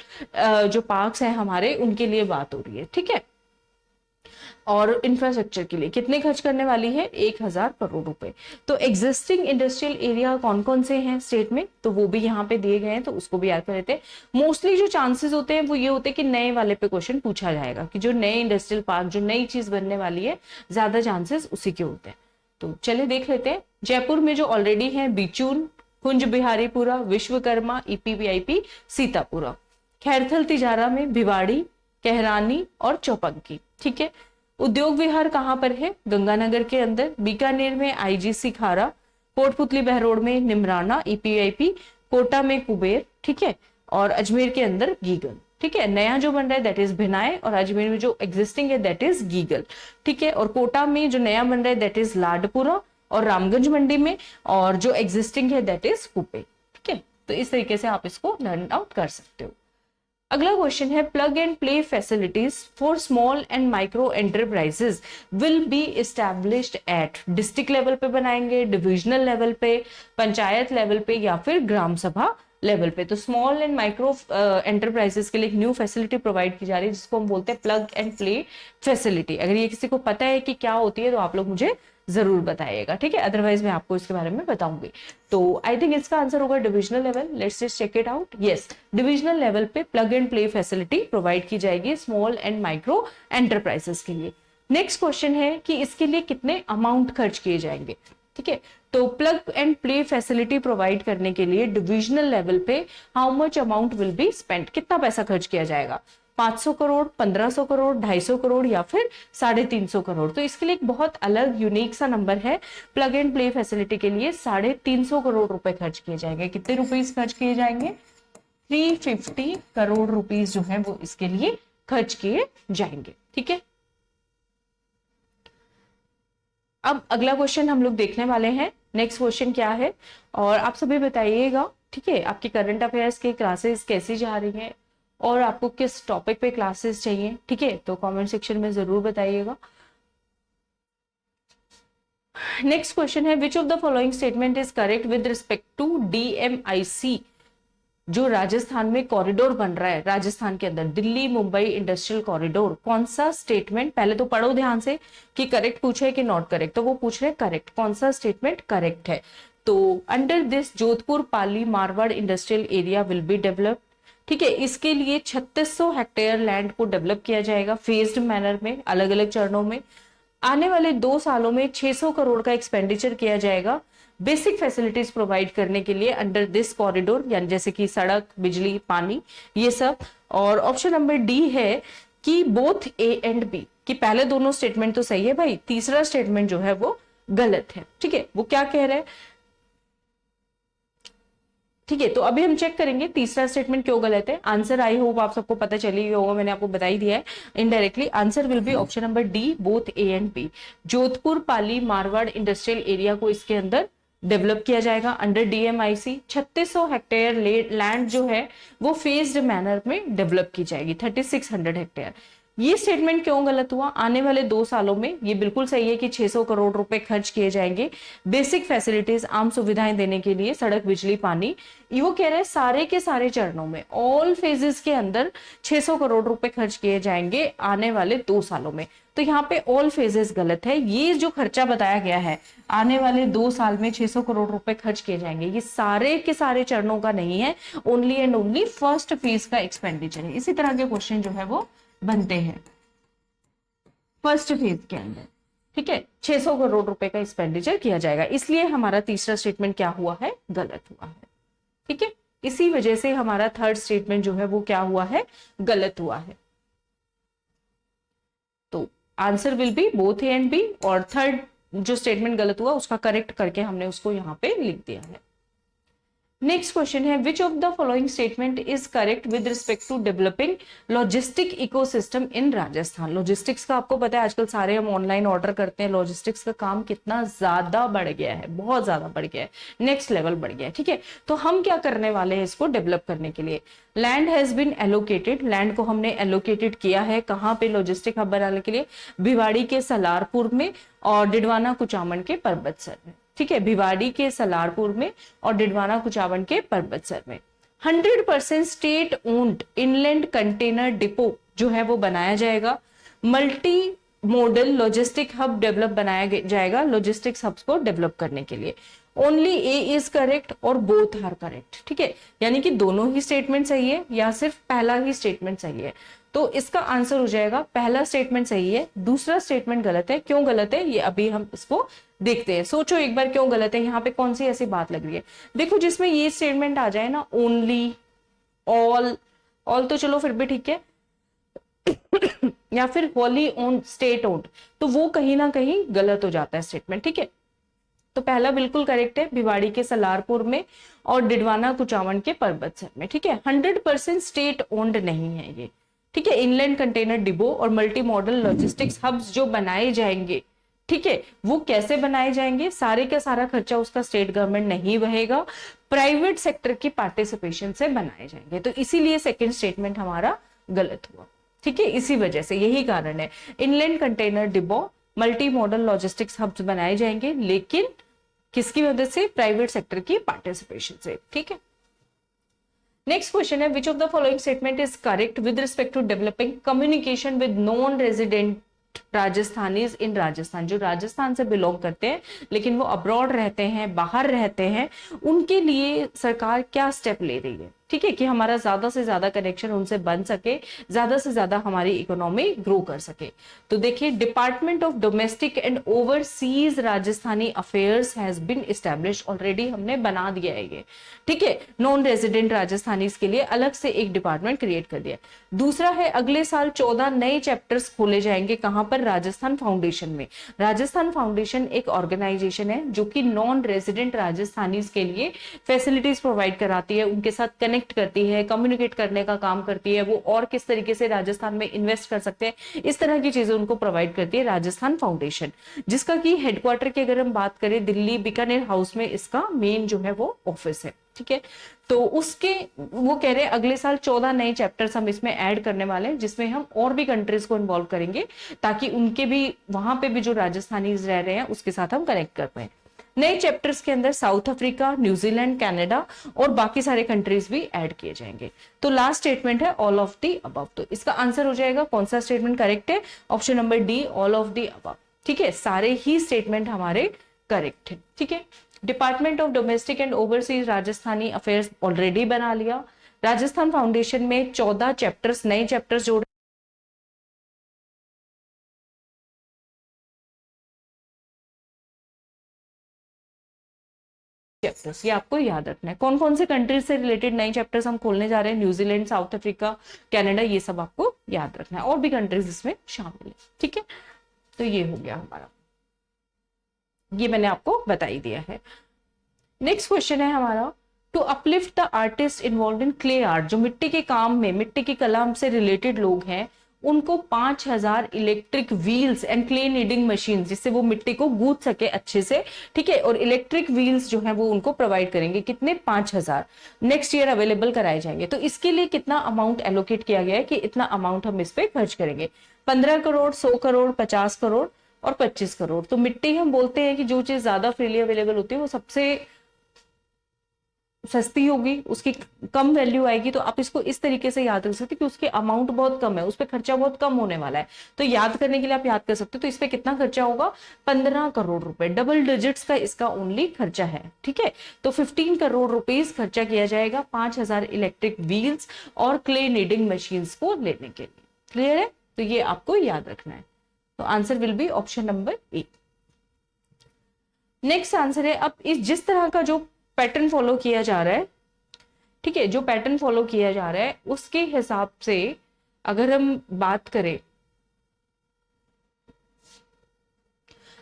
जो पार्क्स हैं हमारे, उनके लिए बात हो रही है। ठीक है, और इंफ्रास्ट्रक्चर के लिए कितने खर्च करने वाली है? 1000 करोड़ रुपए। तो एग्जिस्टिंग इंडस्ट्रियल एरिया कौन कौन से हैं स्टेट में, तो वो भी यहाँ पे दिए गए हैं, तो उसको भी याद कर लेते हैं। मोस्टली जो चांसेस होते हैं वो ये होते हैं कि नए वाले पे क्वेश्चन पूछा जाएगा, कि जो नए इंडस्ट्रियल पार्क, जो नई चीज बनने वाली है, ज्यादा चांसेस उसी के होते हैं। तो चलिए देख लेते हैं। जयपुर में जो ऑलरेडी है, बिचून, कुंज बिहारीपुरा, विश्वकर्मा, ईपीवीआईपी, सीतापुरा। खैरथल तिजारा में भिवाड़ी, कहरानी और चौपंकी। ठीक है, उद्योग विहार कहां पर है? गंगानगर के अंदर। बीकानेर में आईजीसी खारा, कोटपुतली बहरोड में निमराना ईपीआईपी, कोटा में कुबेर। ठीक है, और अजमेर के अंदर गीगल। ठीक है, नया जो बन रहा है दैट इज भिनाय, और अजमेर में जो एग्जिस्टिंग है दैट इज गीगल। ठीक है, और कोटा में जो नया बन रहा है दैट इज लाडपुरा, और रामगंज मंडी में, और जो एग्जिस्टिंग है दैट इज कुपे। ठीक है, तो इस तरीके से आप इसको लर्न आउट कर सकते हो। अगला क्वेश्चन है, plug and play facilities for small and micro enterprises will be established eight, district level पे बनाएंगे, डिविजनल लेवल पे, पंचायत लेवल पे, या फिर ग्राम सभा लेवल पे? तो स्मॉल एंड माइक्रो एंटरप्राइजेस के लिए एक न्यू फैसिलिटी प्रोवाइड की जा रही है जिसको हम बोलते हैं प्लग एंड प्ले फैसिलिटी। अगर ये किसी को पता है कि क्या होती है तो आप लोग मुझे जरूर बताइएगा। ठीक है, अदरवाइज मैं आपको इसके बारे में बताऊंगी। तो आई थिंक इसका आंसर होगा divisional level. Let's just check it out. Yes, divisional level पे plug and play facility provide की जाएगी स्मॉल एंड माइक्रो एंटरप्राइजेस के लिए। नेक्स्ट क्वेश्चन है कि इसके लिए कितने अमाउंट खर्च किए जाएंगे? ठीक है, तो plug and play facility provide करने के लिए डिविजनल लेवल पे how much amount will be spent, कितना पैसा खर्च किया जाएगा? 500 करोड़, 1500 करोड़, 250 करोड़ या फिर 350 करोड़? तो इसके लिए एक बहुत अलग यूनिक सा नंबर है। प्लग एंड प्ले फैसिलिटी के लिए 350 करोड़ रुपए खर्च किए जाएंगे। कितने रुपीस खर्च किए जाएंगे? 350 करोड़ रुपीस जो है वो इसके लिए खर्च किए जाएंगे। ठीक है, अब अगला क्वेश्चन हम लोग देखने वाले हैं। नेक्स्ट क्वेश्चन क्या है, और आप सभी बताइएगा। ठीक है, आपकी करंट अफेयर्स की क्लासेस कैसी जा रही हैं और आपको किस टॉपिक पे क्लासेस चाहिए? ठीक है, तो कमेंट सेक्शन में जरूर बताइएगा। नेक्स्ट क्वेश्चन है, which of the following statement is correct with respect to DMIC? जो राजस्थान में कॉरिडोर बन रहा है, राजस्थान के अंदर दिल्ली मुंबई इंडस्ट्रियल कॉरिडोर, कौन सा स्टेटमेंट, पहले तो पढ़ो ध्यान से कि करेक्ट पूछे है कि नॉट करेक्ट, तो वो पूछ रहे करेक्ट, कौन सा स्टेटमेंट करेक्ट है? तो under this Jodhpur Pali Marwar industrial area will be developed. ठीक है, इसके लिए 3600 हेक्टेयर लैंड को डेवलप किया जाएगा फेज्ड मैनर में, अलग अलग चरणों में। आने वाले 2 सालों में 600 करोड़ का एक्सपेंडिचर किया जाएगा बेसिक फैसिलिटीज प्रोवाइड करने के लिए अंडर दिस कॉरिडोर, यानी जैसे कि सड़क, बिजली, पानी, ये सब। और ऑप्शन नंबर डी है कि बोथ ए एंड बी, कि पहले दोनों स्टेटमेंट तो सही है भाई, तीसरा स्टेटमेंट जो है वो गलत है। ठीक है, वो क्या कह रहे हैं? ठीक है, तो अभी हम चेक करेंगे तीसरा स्टेटमेंट क्यों गलत है। आंसर आई होप आप सबको पता चली होगा, मैंने आपको बता ही दिया है indirectly. Answer will be option number D, both A and B. Jodhpur Pali Marwar industrial area को इसके अंदर डेवलप किया जाएगा अंडर डीएमआईसी। 3600 हेक्टेयर लैंड जो है वो फेज्ड मैनर में डेवलप की जाएगी, 3600 हेक्टेयर। ये स्टेटमेंट क्यों गलत हुआ? आने वाले 2 सालों में ये बिल्कुल सही है कि 600 करोड़ रुपए खर्च किए जाएंगे बेसिक फैसिलिटीज, आम सुविधाएं देने के लिए, सड़क, बिजली, पानी। वो कह रहे हैं सारे के सारे चरणों में, ऑल फेजेस के अंदर 600 करोड़ रुपए खर्च किए जाएंगे आने वाले 2 सालों में। तो यहाँ पे ऑल फेजेस गलत है। ये जो खर्चा बताया गया है आने वाले 2 साल में 600 करोड़ रुपए खर्च किए जाएंगे, ये सारे के सारे चरणों का नहीं है, only and only first phase का एक्सपेंडिचर है। इसी तरह के क्वेश्चन जो है वो बनते हैं फर्स्ट फेज के अंदर। ठीक है, 600 करोड़ रुपए का एक्सपेंडिचर किया जाएगा, इसलिए हमारा तीसरा स्टेटमेंट क्या हुआ है? गलत हुआ है। ठीक है, इसी वजह से हमारा थर्ड स्टेटमेंट जो है वो क्या हुआ है, गलत हुआ है। तो answer will be both A and B, और थर्ड जो स्टेटमेंट गलत हुआ उसका करेक्ट करके हमने उसको यहाँ पे लिख दिया है। नेक्स्ट क्वेश्चन है, which of the following statement is correct with respect to developing logistic ecosystem in Rajasthan. Logistics का आपको पता है आजकल सारे हम ऑनलाइन ऑर्डर करते हैं, लॉजिस्टिक्स का काम कितना ज्यादा बढ़ गया है, बहुत ज्यादा बढ़ गया है, नेक्स्ट लेवल बढ़ गया है। ठीक है, तो हम क्या करने वाले हैं इसको डेवलप करने के लिए, land has been allocated, land को हमने एलोकेटेड किया है कहाँ पे, लॉजिस्टिक हब बनाने के लिए, भिवाड़ी के सलारपुर में और डिडवाना कुचामन के पर्वतसर में। ठीक है, भिवाड़ी के सलारपुर में और डिडवाना कुचामन के पर्वतसर में 100% state owned inland container depot जो है वो बनाया जाएगा, multi modal logistic hub develop बनाया जाएगा लॉजिस्टिक्स हब्स को डेवलप करने के लिए। ओनली ए इज करेक्ट और बोथ आर करेक्ट। ठीक है, यानी कि दोनों ही स्टेटमेंट सही है या सिर्फ पहला ही स्टेटमेंट सही है। तो इसका आंसर हो जाएगा पहला स्टेटमेंट सही है, दूसरा स्टेटमेंट गलत है। क्यों गलत है ये अभी हम इसको देखते हैं। सोचो एक बार क्यों गलत है, यहाँ पे कौन सी ऐसी बात लग रही है। देखो जिसमें ये स्टेटमेंट आ जाए ना, ओनली, ऑल, ऑल तो चलो फिर भी ठीक है या फिर होली ओन, स्टेट ओन्ड, तो वो कहीं ना कहीं गलत हो जाता है स्टेटमेंट। ठीक है, तो पहला बिल्कुल करेक्ट है, भिवाड़ी के सलारपुर में और डिडवाना कुचामन के पर्वतसर में। ठीक है, 100% स्टेट ओन्ड नहीं है ये। ठीक है, इनलैंड कंटेनर डिपो और मल्टी मॉडल लॉजिस्टिक्स हब्स जो बनाए जाएंगे, ठीक है, वो कैसे बनाए जाएंगे, सारे का सारा खर्चा उसका स्टेट गवर्नमेंट नहीं वहेगा, प्राइवेट सेक्टर की पार्टिसिपेशन से बनाए जाएंगे। तो इसीलिए सेकंड स्टेटमेंट हमारा गलत हुआ। ठीक है, इसी वजह से, यही कारण है, inland container depot multi model logistics hubs बनाए जाएंगे, लेकिन किसकी वजह से, प्राइवेट सेक्टर की पार्टिसिपेशन से। ठीक है, नेक्स्ट क्वेश्चन है, which of the following statement is correct with respect to developing communication with non resident Rajasthanis in Rajasthan. जो राजस्थान से बिलोंग करते हैं लेकिन वो अब्रॉड रहते हैं, बाहर रहते हैं, उनके लिए सरकार क्या स्टेप ले रही है। ठीक है, कि हमारा ज्यादा से ज्यादा कनेक्शन उनसे बन सके, ज्यादा से ज्यादा हमारी इकोनॉमी ग्रो कर सके। तो देखिए, department of domestic and overseas Rajasthani affairs has been establish, already हमने बना दिया है ये। ठीक है, नॉन रेजिडेंट राजस्थानीज के लिए अलग से एक डिपार्टमेंट क्रिएट कर दिया। दूसरा है, अगले साल 14 नए चैप्टर्स खोले जाएंगे, कहां पर, राजस्थान फाउंडेशन में। राजस्थान फाउंडेशन एक ऑर्गेनाइजेशन है जो कि नॉन रेजिडेंट राजस्थानीज के लिए फैसिलिटीज प्रोवाइड कराती है, उनके साथ कनेक्ट करती है, कम्युनिकेट करने का काम करती है, वो और किस तरीके से राजस्थान में इन्वेस्ट कर सकते हैं, इस तरह की चीजें उनको प्रोवाइड करती है राजस्थान फाउंडेशन, जिसका कि हेडक्वार्टर की अगर हम बात करें दिल्ली बीकानेर हाउस में इसका मेन जो है वो ऑफिस है। ठीक है, तो उसके वो कह रहे हैं अगले साल 14 नए चैप्टर्स हम इसमें ऐड करने वाले हैं, जिसमें हम और भी कंट्रीज को इन्वॉल्व करेंगे, ताकि उनके भी वहां पे भी जो राजस्थानीज रह रहे हैं उसके साथ हम कनेक्ट कर पाए। नए चैप्टर्स के अंदर साउथ अफ्रीका, न्यूजीलैंड, कनाडा और बाकी सारे कंट्रीज भी ऐड किए जाएंगे। तो लास्ट स्टेटमेंट है ऑल ऑफ दी अबव। तो इसका आंसर हो जाएगा, कौन सा स्टेटमेंट करेक्ट है, option number D, all of the above. ठीक है, सारे ही स्टेटमेंट हमारे करेक्ट है। ठीक है, department of domestic and overseas Rajasthani affairs already बना लिया, राजस्थान फाउंडेशन में 14 चैप्टर्स, नए चैप्टर्स जोड़ चैप्टर्स, ये आपको याद रखना है। कौन कौन से कंट्रीज से रिलेटेड नए चैप्टर्स हम खोलने जा रहे हैं, न्यूजीलैंड, साउथ अफ्रीका, कनाडा, ये सब आपको याद रखना है, और भी कंट्रीज इसमें शामिल है। ठीक है, तो ये हो गया हमारा, ये मैंने आपको बता ही दिया है। नेक्स्ट क्वेश्चन है हमारा, to uplift the artist involve in clay art. जो मिट्टी के काम में, मिट्टी की कला से रिलेटेड लोग हैं, उनको 5000 electric wheels and clay kneading machine, जिससे वो मिट्टी को गूंथ सके अच्छे से। ठीक है, और इलेक्ट्रिक व्हील्स जो है वो उनको प्रोवाइड करेंगे, कितने, 5000 नेक्स्ट ईयर अवेलेबल कराए जाएंगे। तो इसके लिए कितना अमाउंट एलोकेट किया गया है कि इतना अमाउंट हम इस पे खर्च करेंगे, 15 करोड़, 100 करोड़, 50 करोड़ और 25 करोड़। तो मिट्टी हम बोलते हैं कि जो चीज ज्यादा फ्रीली अवेलेबल होती है वो सबसे सस्ती होगी, उसकी कम वैल्यू आएगी। तो आप इसको इस तरीके से याद रख सकते हैं कि उसके अमाउंट बहुत कम है, उस पर खर्चा बहुत कम होने वाला है। तो याद करने के लिए आप याद कर सकते हो, तो इस पे कितना खर्चा होगा, 15 करोड़ रुपए, डबल डिजिट्स का इसका ओनली खर्चा है। ठीक है, तो 15 करोड़ रुपीस खर्चा किया जाएगा 5000 इलेक्ट्रिक व्हील्स और क्ले नीडिंग मशीन्स को लेने के लिए। क्लियर है, तो ये आपको याद रखना है। तो answer will be option number A. Next answer है, अब इस जिस तरह का जो पैटर्न फॉलो किया जा रहा है ठीक है, जो पैटर्न फॉलो किया जा रहा है उसके हिसाब से अगर हम बात करें,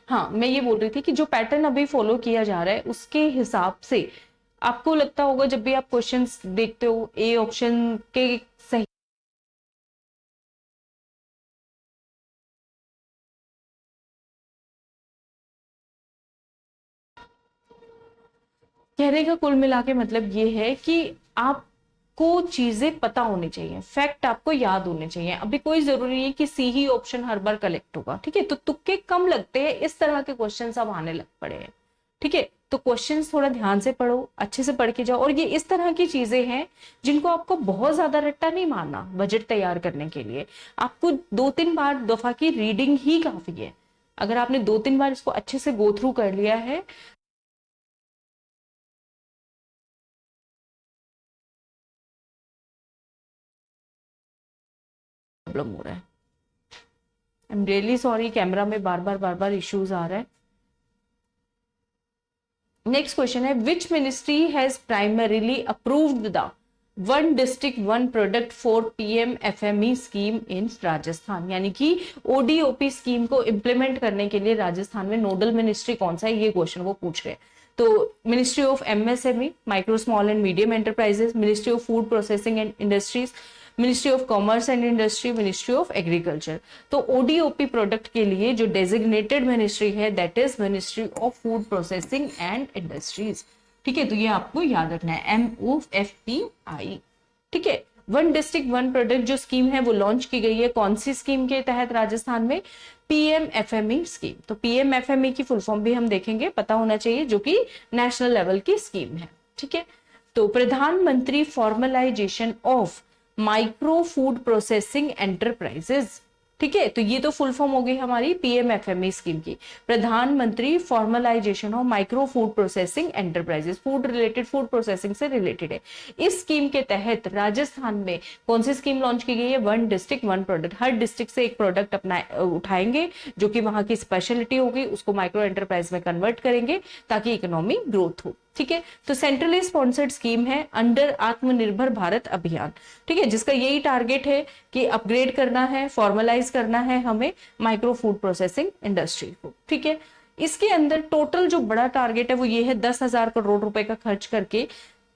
हाँ मैं ये बोल रही थी कि जो पैटर्न अभी फॉलो किया जा रहा है उसके हिसाब से आपको लगता होगा जब भी आप क्वेश्चंस देखते हो ए ऑप्शन के सही, कहने का कुल मिला के मतलब ये है कि आपको चीजें पता होनी चाहिए, फैक्ट आपको याद होने चाहिए। अभी कोई जरूरी नहीं कि सी ही ऑप्शन हर बार कलेक्ट होगा, ठीक है, तो तुक्के कम लगते हैं, इस तरह के क्वेश्चंस अब आने लग पड़े हैं। ठीक है, तो क्वेश्चंस थोड़ा ध्यान से पढ़ो, अच्छे से पढ़ के जाओ, और ये इस तरह की चीजें हैं जिनको आपको बहुत ज्यादा रट्टा नहीं मारना बजट तैयार करने के लिए। आपको 2-3 बार दफा की रीडिंग ही काफी है। अगर आपने 2-3 बार इसको अच्छे से गो थ्रू कर लिया है, प्रॉब्लम हो रहा है, I am really sorry, camera में बार बार इश्यूज आ रहा है। नेक्स्ट क्वेश्चन है, which ministry has primarily approved the one district one product for PMFME scheme in Rajasthan, यानी कि ODOP स्कीम को इंप्लीमेंट करने के लिए राजस्थान में नोडल मिनिस्ट्री कौन सा है, ये क्वेश्चन वो पूछ रहे हैं। तो ministry of MSME micro small and medium enterprises, ministry of food processing and industries, ministry of commerce and industry, ministry of agriculture. तो ODOP प्रोडक्ट के लिए जो डेजिग्नेटेड मिनिस्ट्री है that is ministry of food processing and industries. ठीक है, तो ये आपको याद रखना है, MOFPI। ठीक है, वन डिस्ट्रिक्ट वन प्रोडक्ट जो स्कीम है वो लॉन्च की गई है, कौन सी स्कीम के तहत राजस्थान में, PMFME स्कीम। तो PMFME की फुल फॉर्म भी हम देखेंगे, पता होना चाहिए, जो कि नेशनल लेवल की स्कीम है। ठीक है, तो प्रधानमंत्री formalisation of micro food processing enterprises. ठीक है, तो ये तो फुल फॉर्म हो गई हमारी PMFME स्कीम की, प्रधानमंत्री formalisation of micro food processing enterprises, food related, food processing से रिलेटेड है। इस स्कीम के तहत राजस्थान में कौन सी स्कीम लॉन्च की गई है, वन डिस्ट्रिक्ट वन प्रोडक्ट, हर डिस्ट्रिक्ट से एक प्रोडक्ट अपना उठाएंगे जो कि वहां की स्पेशलिटी होगी, उसको माइक्रो एंटरप्राइज में कन्वर्ट करेंगे ताकि इकोनॉमी ग्रोथ हो। ठीक है, तो सेंट्रली स्पॉन्सर्ड स्कीम है अंडर आत्मनिर्भर भारत अभियान। ठीक है, जिसका यही टारगेट है कि अपग्रेड करना है, फॉर्मलाइज करना है हमें माइक्रो फूड प्रोसेसिंग इंडस्ट्री को। ठीक है, इसके अंदर टोटल जो बड़ा टारगेट है वो ये है, 10,000 करोड़ रुपए का खर्च करके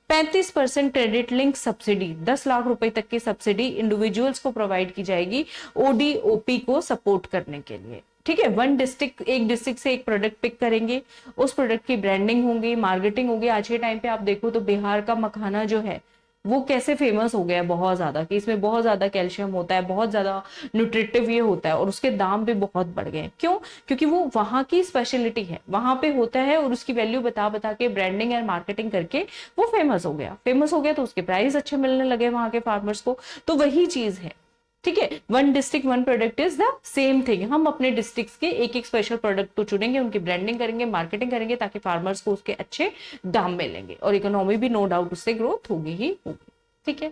35% क्रेडिट लिंक सब्सिडी, 10 लाख रुपए तक की सब्सिडी इंडिविजुअल्स को प्रोवाइड की जाएगी ODOP को सपोर्ट करने के लिए। ठीक है, वन डिस्ट्रिक्ट, एक डिस्ट्रिक्ट से एक प्रोडक्ट पिक करेंगे, उस प्रोडक्ट की ब्रांडिंग होगी, मार्केटिंग होगी। आज के टाइम पे आप देखो तो बिहार का मखाना जो है वो कैसे फेमस हो गया है, बहुत ज्यादा, कि इसमें बहुत ज्यादा कैल्शियम होता है, बहुत ज्यादा न्यूट्रिटिव ये होता है, और उसके दाम भी बहुत बढ़ गए। क्यों? क्योंकि वो वहां की स्पेशलिटी है, वहां पे होता है, और उसकी वैल्यू बता बता के ब्रांडिंग एंड मार्केटिंग करके वो फेमस हो गया। फेमस हो गया तो उसके प्राइस अच्छे मिलने लगे वहां के फार्मर्स को। तो वही चीज है। ठीक है, one district one product is the same thing. हम अपने डिस्ट्रिक्ट के एक एक स्पेशल प्रोडक्ट को चुनेंगे, उनकी ब्रांडिंग करेंगे, मार्केटिंग करेंगे, ताकि फार्मर्स को उसके अच्छे दाम मिलेंगे, और इकोनॉमी भी नो डाउट उससे ग्रोथ होगी ही होगी। ठीक है,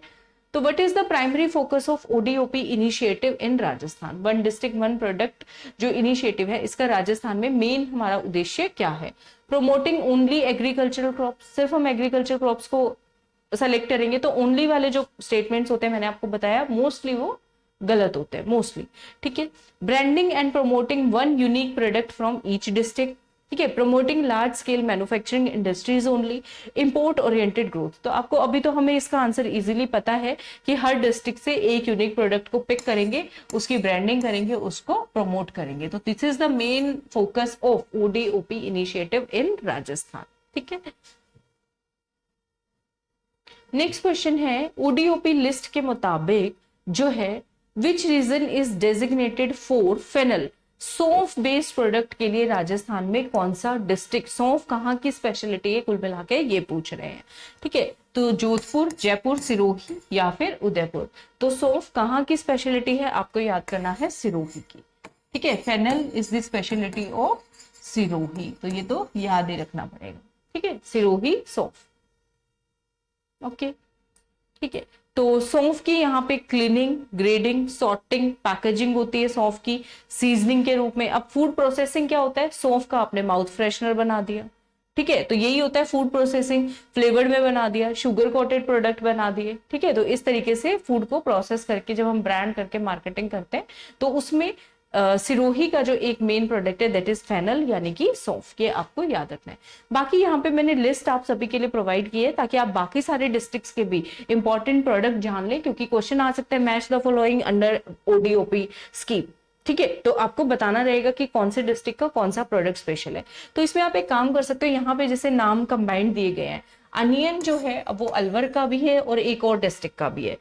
तो what is the primary focus of ODOP initiative in Rajasthan, one district one product जो इनिशिएटिव है इसका राजस्थान में मेन हमारा उद्देश्य क्या है? प्रोमोटिंग ओनली एग्रीकल्चरल क्रॉप्स, सिर्फ हम एग्रीकल्चर क्रॉप्स को सेलेक्ट करेंगे तो ओनली वाले जो स्टेटमेंट्स होते हैं मैंने आपको बताया मोस्टली वो गलत होते हैं, मोस्टली। ठीक है, branding and promoting one unique product from each district. ठीक है, promoting large scale manufacturing industries only, import oriented growth. तो आपको अभी तो हमें इसका आंसर इजीली पता है कि हर डिस्ट्रिक्ट से एक यूनिक प्रोडक्ट को पिक करेंगे, उसकी ब्रांडिंग करेंगे, उसको प्रमोट करेंगे। तो this is the main focus of ODOP initiative in Rajasthan. ठीक है, नेक्स्ट क्वेश्चन है, ODOP लिस्ट के मुताबिक जो है which region is designated for fennel, सौंफ बेस्ड प्रोडक्ट के लिए राजस्थान में कौन सा डिस्ट्रिक्ट, सौंफ कहाँ की स्पेशलिटी है, कुल मिला के ये पूछ रहे हैं। ठीक है, तो जोधपुर, जयपुर, सिरोही या फिर उदयपुर। तो सौंफ कहाँ की स्पेशलिटी है, आपको याद करना है सिरोही की। ठीक है, fennel is the speciality of Sirohi, तो ये तो याद ही रखना पड़ेगा। ठीक है, सिरोही सौंफ। ओके, ठीक है, तो सौंफ की यहाँ पे क्लीनिंग, ग्रेडिंग, सॉर्टिंग, पैकेजिंग होती है सौंफ की सीजनिंग के रूप में। अब फूड प्रोसेसिंग क्या होता है, सौंफ का आपने माउथ फ्रेशनर बना दिया, ठीक है, तो यही होता है फूड प्रोसेसिंग, फ्लेवर्ड में बना दिया, शुगर कोटेड प्रोडक्ट बना दिए। ठीक है, तो इस तरीके से फूड को प्रोसेस करके जब हम ब्रांड करके मार्केटिंग करते हैं तो उसमें सिरोही का जो एक मेन प्रोडक्ट है दैट इज फेनल यानी कि सौंफ, ये आपको याद रखना है। बाकी यहाँ पे मैंने लिस्ट आप सभी के लिए प्रोवाइड की है ताकि आप बाकी सारे डिस्ट्रिक्ट्स के भी इंपॉर्टेंट प्रोडक्ट जान लें, क्योंकि क्वेश्चन आ सकते हैं match the following under ODOP scheme. ठीक है, तो आपको बताना रहेगा कि कौन से डिस्ट्रिक्ट का कौन सा प्रोडक्ट स्पेशल है। तो इसमें आप एक काम कर सकते हो, यहाँ पे जैसे नाम कंबाइंड दिए गए हैं, अनियन जो है वो अलवर का भी है और एक और डिस्ट्रिक्ट का भी है,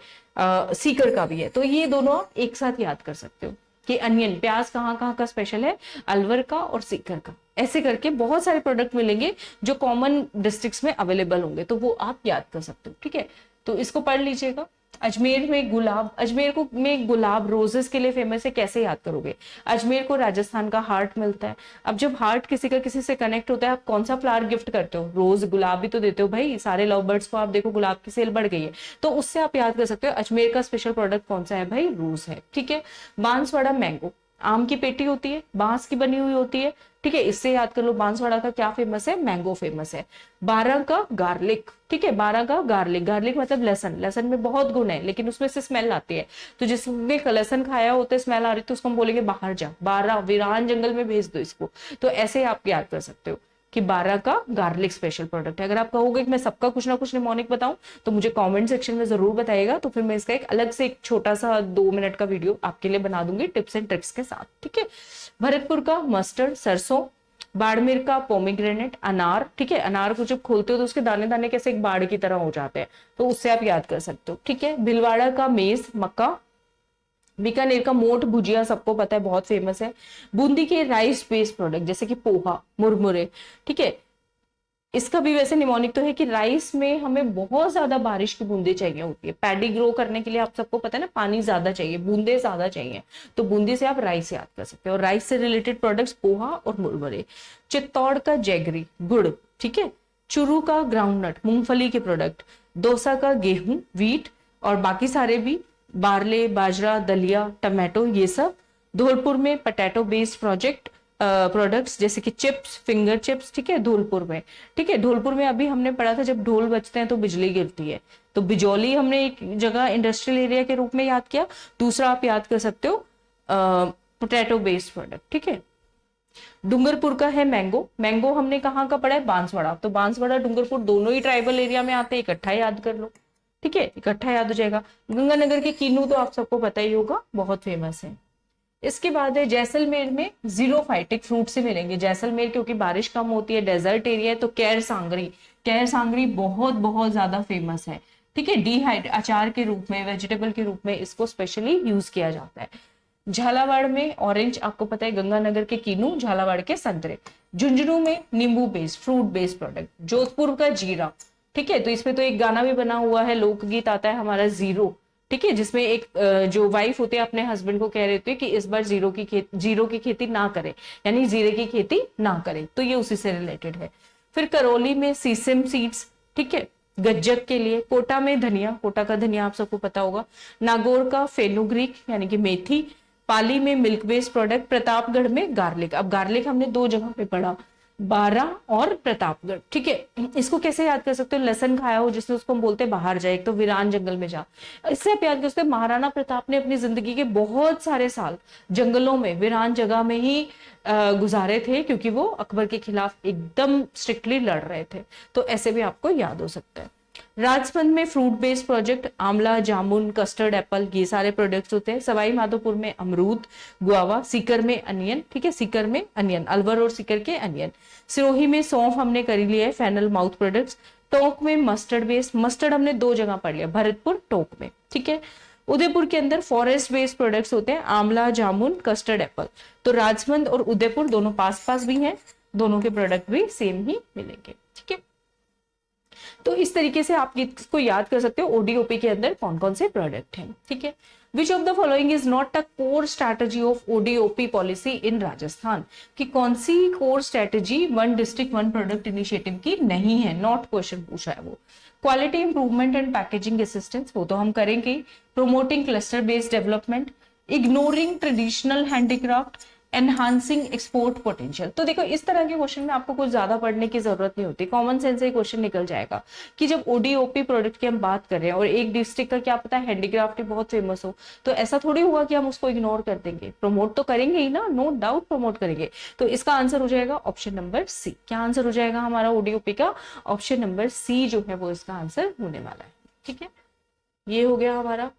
सीकर का भी है। तो ये दोनों आप एक साथ याद कर सकते हो कि अनियन प्याज कहाँ कहाँ का स्पेशल है, अलवर का और सीकर का। ऐसे करके बहुत सारे प्रोडक्ट मिलेंगे जो कॉमन डिस्ट्रिक्ट्स में अवेलेबल होंगे, तो वो आप याद कर सकते हो। ठीक है, तो इसको पढ़ लीजिएगा। अजमेर में गुलाब, अजमेर को में गुलाब रोजेस के लिए फेमस है, कैसे याद करोगे? अजमेर को राजस्थान का हार्ट मिलता है। अब जब हार्ट किसी का किसी से कनेक्ट होता है, आप कौन सा फ्लावर गिफ्ट करते हो? रोज, गुलाब भी तो देते हो भाई। सारे लव बर्ड्स को आप देखो, गुलाब की सेल बढ़ गई है, तो उससे आप याद कर सकते हो अजमेर का स्पेशल प्रोडक्ट कौन सा है भाई? रोज है। ठीक है, बांसवाड़ा मैंगो, आम की पेटी होती है, बांस की बनी हुई होती है। ठीक है, इससे याद कर लो बांसवाड़ा का क्या फेमस है? मैंगो फेमस है। 12 का गार्लिक, ठीक है, 12 का गार्लिक, गार्लिक मतलब लहसन, लहसन में बहुत गुण है लेकिन उसमें से स्मेल आती है, तो जिसने लहसन खाया होता है स्मेल आ रही तो उसको हम बोलेंगे बाहर जा, 12 वीरान जंगल में भेज दो इसको। तो ऐसे आप याद कर सकते हो कि 12 का गार्लिक स्पेशल प्रोडक्ट है। अगर आप कहोगे कि मैं सबका कुछ ना कुछ निमोनिक बताऊं तो मुझे कमेंट सेक्शन में जरूर बताइएगा, तो फिर मैं इसका एक अलग से एक छोटा सा 2 मिनट का वीडियो आपके लिए बना दूंगी टिप्स एंड ट्रिक्स के साथ। ठीक है, भरतपुर का मस्टर्ड सरसों, बाड़मेर का पोमीग्रेनेट, अनार। ठीक है, अनार को जब खोलते हो तो उसके दाने दाने कैसे एक बाड़ की तरह हो जाते हैं, तो उससे आप याद कर सकते हो। ठीक है, भिलवाड़ा का मेज मक्का, बीकानेर का मोठ भुजिया सबको पता है बहुत फेमस है। बूंदी के राइस बेस्ड प्रोडक्ट जैसे कि पोहा, मुरमुरे। ठीक है, इसका भी वैसे निमोनिक तो है कि राइस में हमें बहुत ज्यादा बारिश की बूंदे चाहिए होती है, पैडी ग्रो करने के लिए आप सबको पता है ना, पानी ज्यादा चाहिए, बूंदे ज्यादा चाहिए, तो बूंदी से आप राइस याद कर सकते हो। राइस से रिलेटेड प्रोडक्ट्स पोहा और मुरमुरे। चित्तौड़ का जैगरी गुड़। ठीक है, चुरू का ग्राउंडनट मूंगफली के प्रोडक्ट, दौसा का गेहूं व्हीट और बाकी सारे भी, बारले बाजरा दलिया टमाटो ये सब। धौलपुर में पटेटो बेस्ड प्रोडक्ट्स जैसे कि चिप्स, फिंगर चिप्स। ठीक है, धौलपुर में। ठीक है, धौलपुर में अभी हमने पढ़ा था जब ढोल बजते हैं तो बिजली गिरती है, तो बिजौली हमने एक जगह इंडस्ट्रियल एरिया के रूप में याद किया। दूसरा आप याद कर सकते हो पोटैटो बेस्ड प्रोडक्ट। ठीक है, डूंगरपुर का है मैंगो, मैंगो हमने कहाँ का पढ़ा है? बांसवाड़ा, तो बांसवाड़ा डूंगरपुर दोनों ही ट्राइबल एरिया में आते हैं, इकट्ठा याद कर लो। ठीक है, इकट्ठा याद हो जाएगा। गंगानगर के कीनू तो आप सबको पता ही होगा, बहुत फेमस है। इसके बाद है जैसलमेर में जीरो फाइटिक फ्रूट से मिलेंगे। जैसलमेर क्योंकि बारिश कम होती है, डेजर्ट एरिया है, तो कैर सांगरी, कैर सांगरी बहुत बहुत ज्यादा फेमस है। ठीक है, डीहाइड अचार के रूप में, वेजिटेबल के रूप में इसको स्पेशली यूज किया जाता है। झालावाड़ में ऑरेंज आपको पता है, गंगानगर के कीनू, झालावाड़ के संतरे। झुंझुनू में नींबू based fruit based product. Jodhpur का जीरा। ठीक है, तो इसमें तो एक गाना भी बना हुआ है, लोकगीत आता है हमारा जीरो। ठीक है, जिसमें एक जो वाइफ होते हैं अपने हस्बैंड को कह रहे थे कि इस बार जीरो की खेती ना करें, यानी जीरे की खेती ना करें, तो ये उसी से रिलेटेड है। फिर करौली में सीसम सीड्स। ठीक है, गज्जक के लिए। कोटा में धनिया, कोटा का धनिया आप सबको पता होगा। नागौर का फेनुग्रीक यानी कि मेथी। पाली में मिल्क बेस्ड प्रोडक्ट। प्रतापगढ़ में गार्लिक। अब गार्लिक हमने 2 जगह पे पढ़ा, 12 और प्रतापगढ़। ठीक है, इसको कैसे याद कर सकते हो? लहसन खाया हो जिसने उसको हम बोलते हैं बाहर जाए, एक तो वीरान जंगल में जा। इससे आप याद कर सकते हो महाराणा प्रताप ने अपनी जिंदगी के बहुत सारे साल जंगलों में, वीरान जगह में ही गुजारे थे, क्योंकि वो अकबर के खिलाफ एकदम स्ट्रिक्टली लड़ रहे थे, तो ऐसे भी आपको याद हो सकता है। राजसमंद में फ्रूट बेस्ड प्रोजेक्ट, आंवला जामुन कस्टर्ड एप्पल ये सारे प्रोडक्ट्स होते हैं। सवाई माधोपुर में अमरूद गुआवा। सीकर में अनियन। ठीक है, सीकर में अनियन, अलवर और सीकर के अनियन। सिरोही में सौंफ हमने कर लिया है, फेनल माउथ प्रोडक्ट्स। टोंक में मस्टर्ड बेस्ड, मस्टर्ड हमने 2 जगह पढ़ लिया, भरतपुर टोंक में। ठीक है, उदयपुर के अंदर फॉरेस्ट बेस्ड प्रोडक्ट्स होते हैं, आंवला जामुन कस्टर्ड एप्पल। तो राजसमंद और उदयपुर दोनों पास पास भी हैं, दोनों के प्रोडक्ट भी सेम ही मिलेंगे। ठीक है, तो इस तरीके से आप इसको याद कर सकते हो ओडीओपी के अंदर कौन कौन से प्रोडक्ट हैं। ठीक है, which of the following is not a core strategy of ODOP policy in Rajasthan, कि कौन सी core strategy one district one product initiative की नहीं है, नॉट क्वेश्चन पूछा है वो। Quality improvement and packaging assistance वो तो हम करेंगे। Promoting cluster based development, ignoring traditional handicraft, enhancing export potential. तो देखो इस तरह के क्वेश्चन में आपको कुछ ज्यादा पढ़ने की जरूरत नहीं होती, कॉमन सेंस से क्वेश्चन निकल जाएगा कि जब ओडीओपी प्रोडक्ट की हम बात कर रहे हैं और एक डिस्ट्रिक्ट का क्या पता है हैंडीक्राफ्ट ही बहुत फेमस हो, तो ऐसा थोड़ी हुआ कि हम उसको इग्नोर कर देंगे, प्रमोट तो करेंगे ही ना, नो डाउट प्रमोट करेंगे। तो इसका आंसर हो जाएगा ऑप्शन नंबर सी। क्या आंसर हो जाएगा हमारा ओडीओपी का? ऑप्शन नंबर सी जो है वो इसका आंसर होने वाला है। ठीक है, ये हो गया हमारा।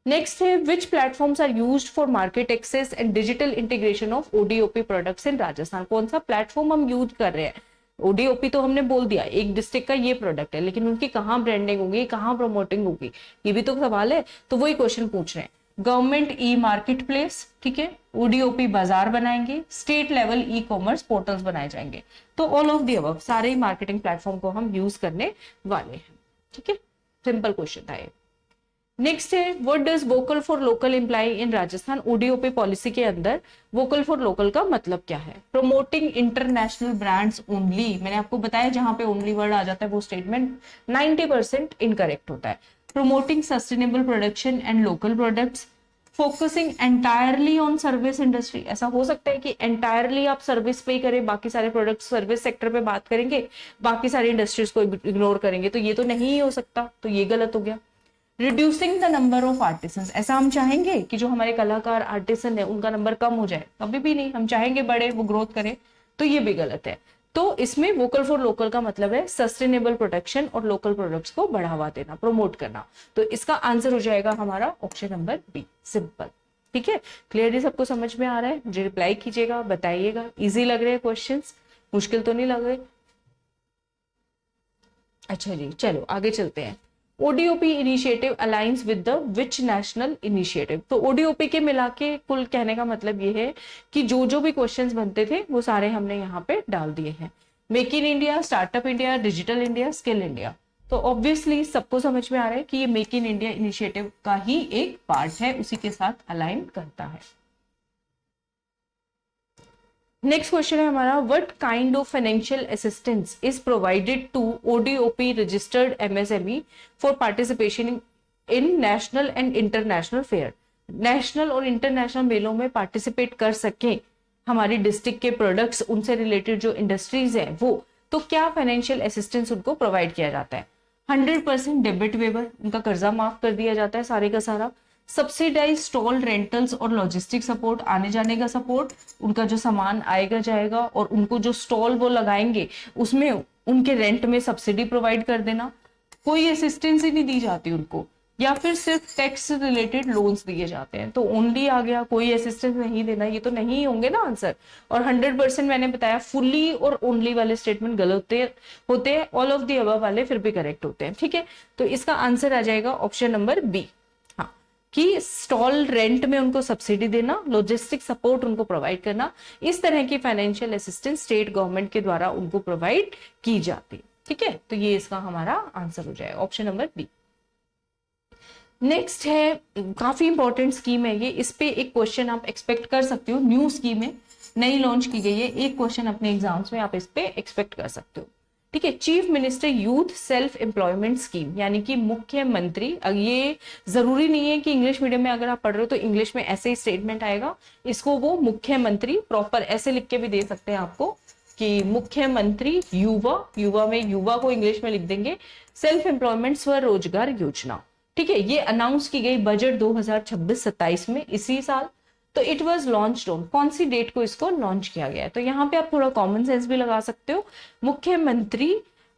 नेक्स्ट है which platforms are used for market access and digital integration of ODOP products in Rajasthan. कौन सा प्लेटफॉर्म हम यूज कर रहे हैं? ओडीओपी तो हमने बोल दिया एक डिस्ट्रिक्ट का ये प्रोडक्ट है, लेकिन उनकी कहाँ ब्रांडिंग होगी, कहाँ प्रमोटिंग होगी, ये भी तो सवाल है। तो वही क्वेश्चन पूछ रहे हैं। गवर्नमेंट ई मार्केट प्लेस, ठीक है, ओडीओपी बाजार बनाएंगे, state level e commerce portals बनाए जाएंगे। तो ऑल ऑफ दी अबव सारे मार्केटिंग प्लेटफॉर्म को हम यूज करने वाले हैं। ठीक है, सिंपल क्वेश्चन था ये। नेक्स्ट है what does vocal for local imply in Rajasthan. ODOP policy के अंदर वोकल फॉर लोकल का मतलब क्या है? Promoting international brands only. मैंने आपको बताया जहां पे ओनली वर्ड आ जाता है वो स्टेटमेंट 90% इनकरेक्ट होता है। Promoting sustainable production and local products, focusing entirely on service industry. ऐसा हो सकता है कि एंटायरली आप सर्विस पे ही करें, बाकी सारे प्रोडक्ट सर्विस सेक्टर पे बात करेंगे, बाकी सारी इंडस्ट्रीज को इग्नोर करेंगे, तो ये तो नहीं हो सकता, तो ये गलत हो गया। Reducing the number of artisans, ऐसा हम चाहेंगे कि जो हमारे कलाकार आर्टिसन है उनका नंबर कम हो जाए? कभी भी नहीं, हम चाहेंगे बड़े, वो ग्रोथ करें, तो ये भी गलत है। तो इसमें वोकल फॉर लोकल का मतलब है सस्टेनेबल प्रोडक्शन और लोकल प्रोडक्ट्स को बढ़ावा देना, प्रमोट करना। तो इसका आंसर हो जाएगा हमारा ऑप्शन नंबर बी, सिंपल। ठीक है, क्लियरली सबको समझ में आ रहा है? मुझे रिप्लाई कीजिएगा, बताइएगा इजी लग रहे हैं क्वेश्चंस, मुश्किल तो नहीं लग रहे? अच्छा जी, चलो आगे चलते हैं। ODOP initiative aligns with the which national initiative. तो ओडीओपी के मिला के कुल कहने का मतलब ये है कि जो जो भी क्वेश्चंस बनते थे वो सारे हमने यहाँ पे डाल दिए हैं। Make in India, startup India, digital India, skill India. तो ऑब्वियसली सबको समझ में आ रहा है कि ये मेक इन इंडिया इनिशिएटिव का ही एक पार्ट है, उसी के साथ अलाइन करता है। नेक्स्ट क्वेश्चन है हमारा what kind of financial assistance is provided to ODOP registered MSME for participation in national and international fair. National और इंटरनेशनल मेलों में पार्टिसिपेट कर सकें हमारी डिस्ट्रिक्ट के प्रोडक्ट्स, उनसे रिलेटेड जो इंडस्ट्रीज है वो, तो क्या फाइनेंशियल असिस्टेंस उनको प्रोवाइड किया जाता है? 100% डेबिट वेवर, उनका कर्जा माफ कर दिया जाता है सारे का सारा। सब्सिडाइज स्टॉल रेंटल्स और लॉजिस्टिक सपोर्ट, आने जाने का सपोर्ट, उनका जो सामान आएगा जाएगा और उनको जो स्टॉल वो लगाएंगे उसमें उनके रेंट में सब्सिडी प्रोवाइड कर देना। कोई असिस्टेंस ही नहीं दी जाती उनको, या फिर सिर्फ टैक्स रिलेटेड लोन्स दिए जाते हैं। तो ओनली आ गया, कोई असिस्टेंस नहीं देना, ये तो नहीं होंगे ना आंसर। और 100% मैंने बताया फुली और ओनली वाले स्टेटमेंट गलत होते हैं, ऑल ऑफ दी अबव वाले फिर भी करेक्ट होते हैं। ठीक है, तो इसका आंसर आ जाएगा ऑप्शन नंबर बी, कि स्टॉल रेंट में उनको सब्सिडी देना, लॉजिस्टिक सपोर्ट उनको प्रोवाइड करना, इस तरह की फाइनेंशियल असिस्टेंस स्टेट गवर्नमेंट के द्वारा उनको प्रोवाइड की जाती है। ठीक है, तो ये इसका हमारा आंसर हो जाएगा ऑप्शन नंबर बी। नेक्स्ट है, काफी इंपॉर्टेंट स्कीम है ये, इस पे एक क्वेश्चन आप एक्सपेक्ट कर सकते हो, न्यू स्कीम है, नई लॉन्च की गई है, एक क्वेश्चन अपने एग्जाम्स में आप इस पे एक्सपेक्ट कर सकते हो। ठीक है, chief minister youth self employment scheme, यानी कि मुख्यमंत्री, ये जरूरी नहीं है कि इंग्लिश मीडियम में अगर आप पढ़ रहे हो तो इंग्लिश में ऐसे ही स्टेटमेंट आएगा, इसको वो मुख्यमंत्री प्रॉपर ऐसे लिख के भी दे सकते हैं आपको कि मुख्यमंत्री युवा, युवा में युवा को इंग्लिश में लिख देंगे, सेल्फ एम्प्लॉयमेंट स्वरोजगार योजना। ठीक है, ये अनाउंस की गई बजट 2026-27 में इसी साल। तो इट वाज लॉन्च्ड ऑन, कौन सी डेट को इसको लॉन्च किया गया है? तो यहाँ पे आप थोड़ा कॉमन सेंस भी लगा सकते हो, मुख्यमंत्री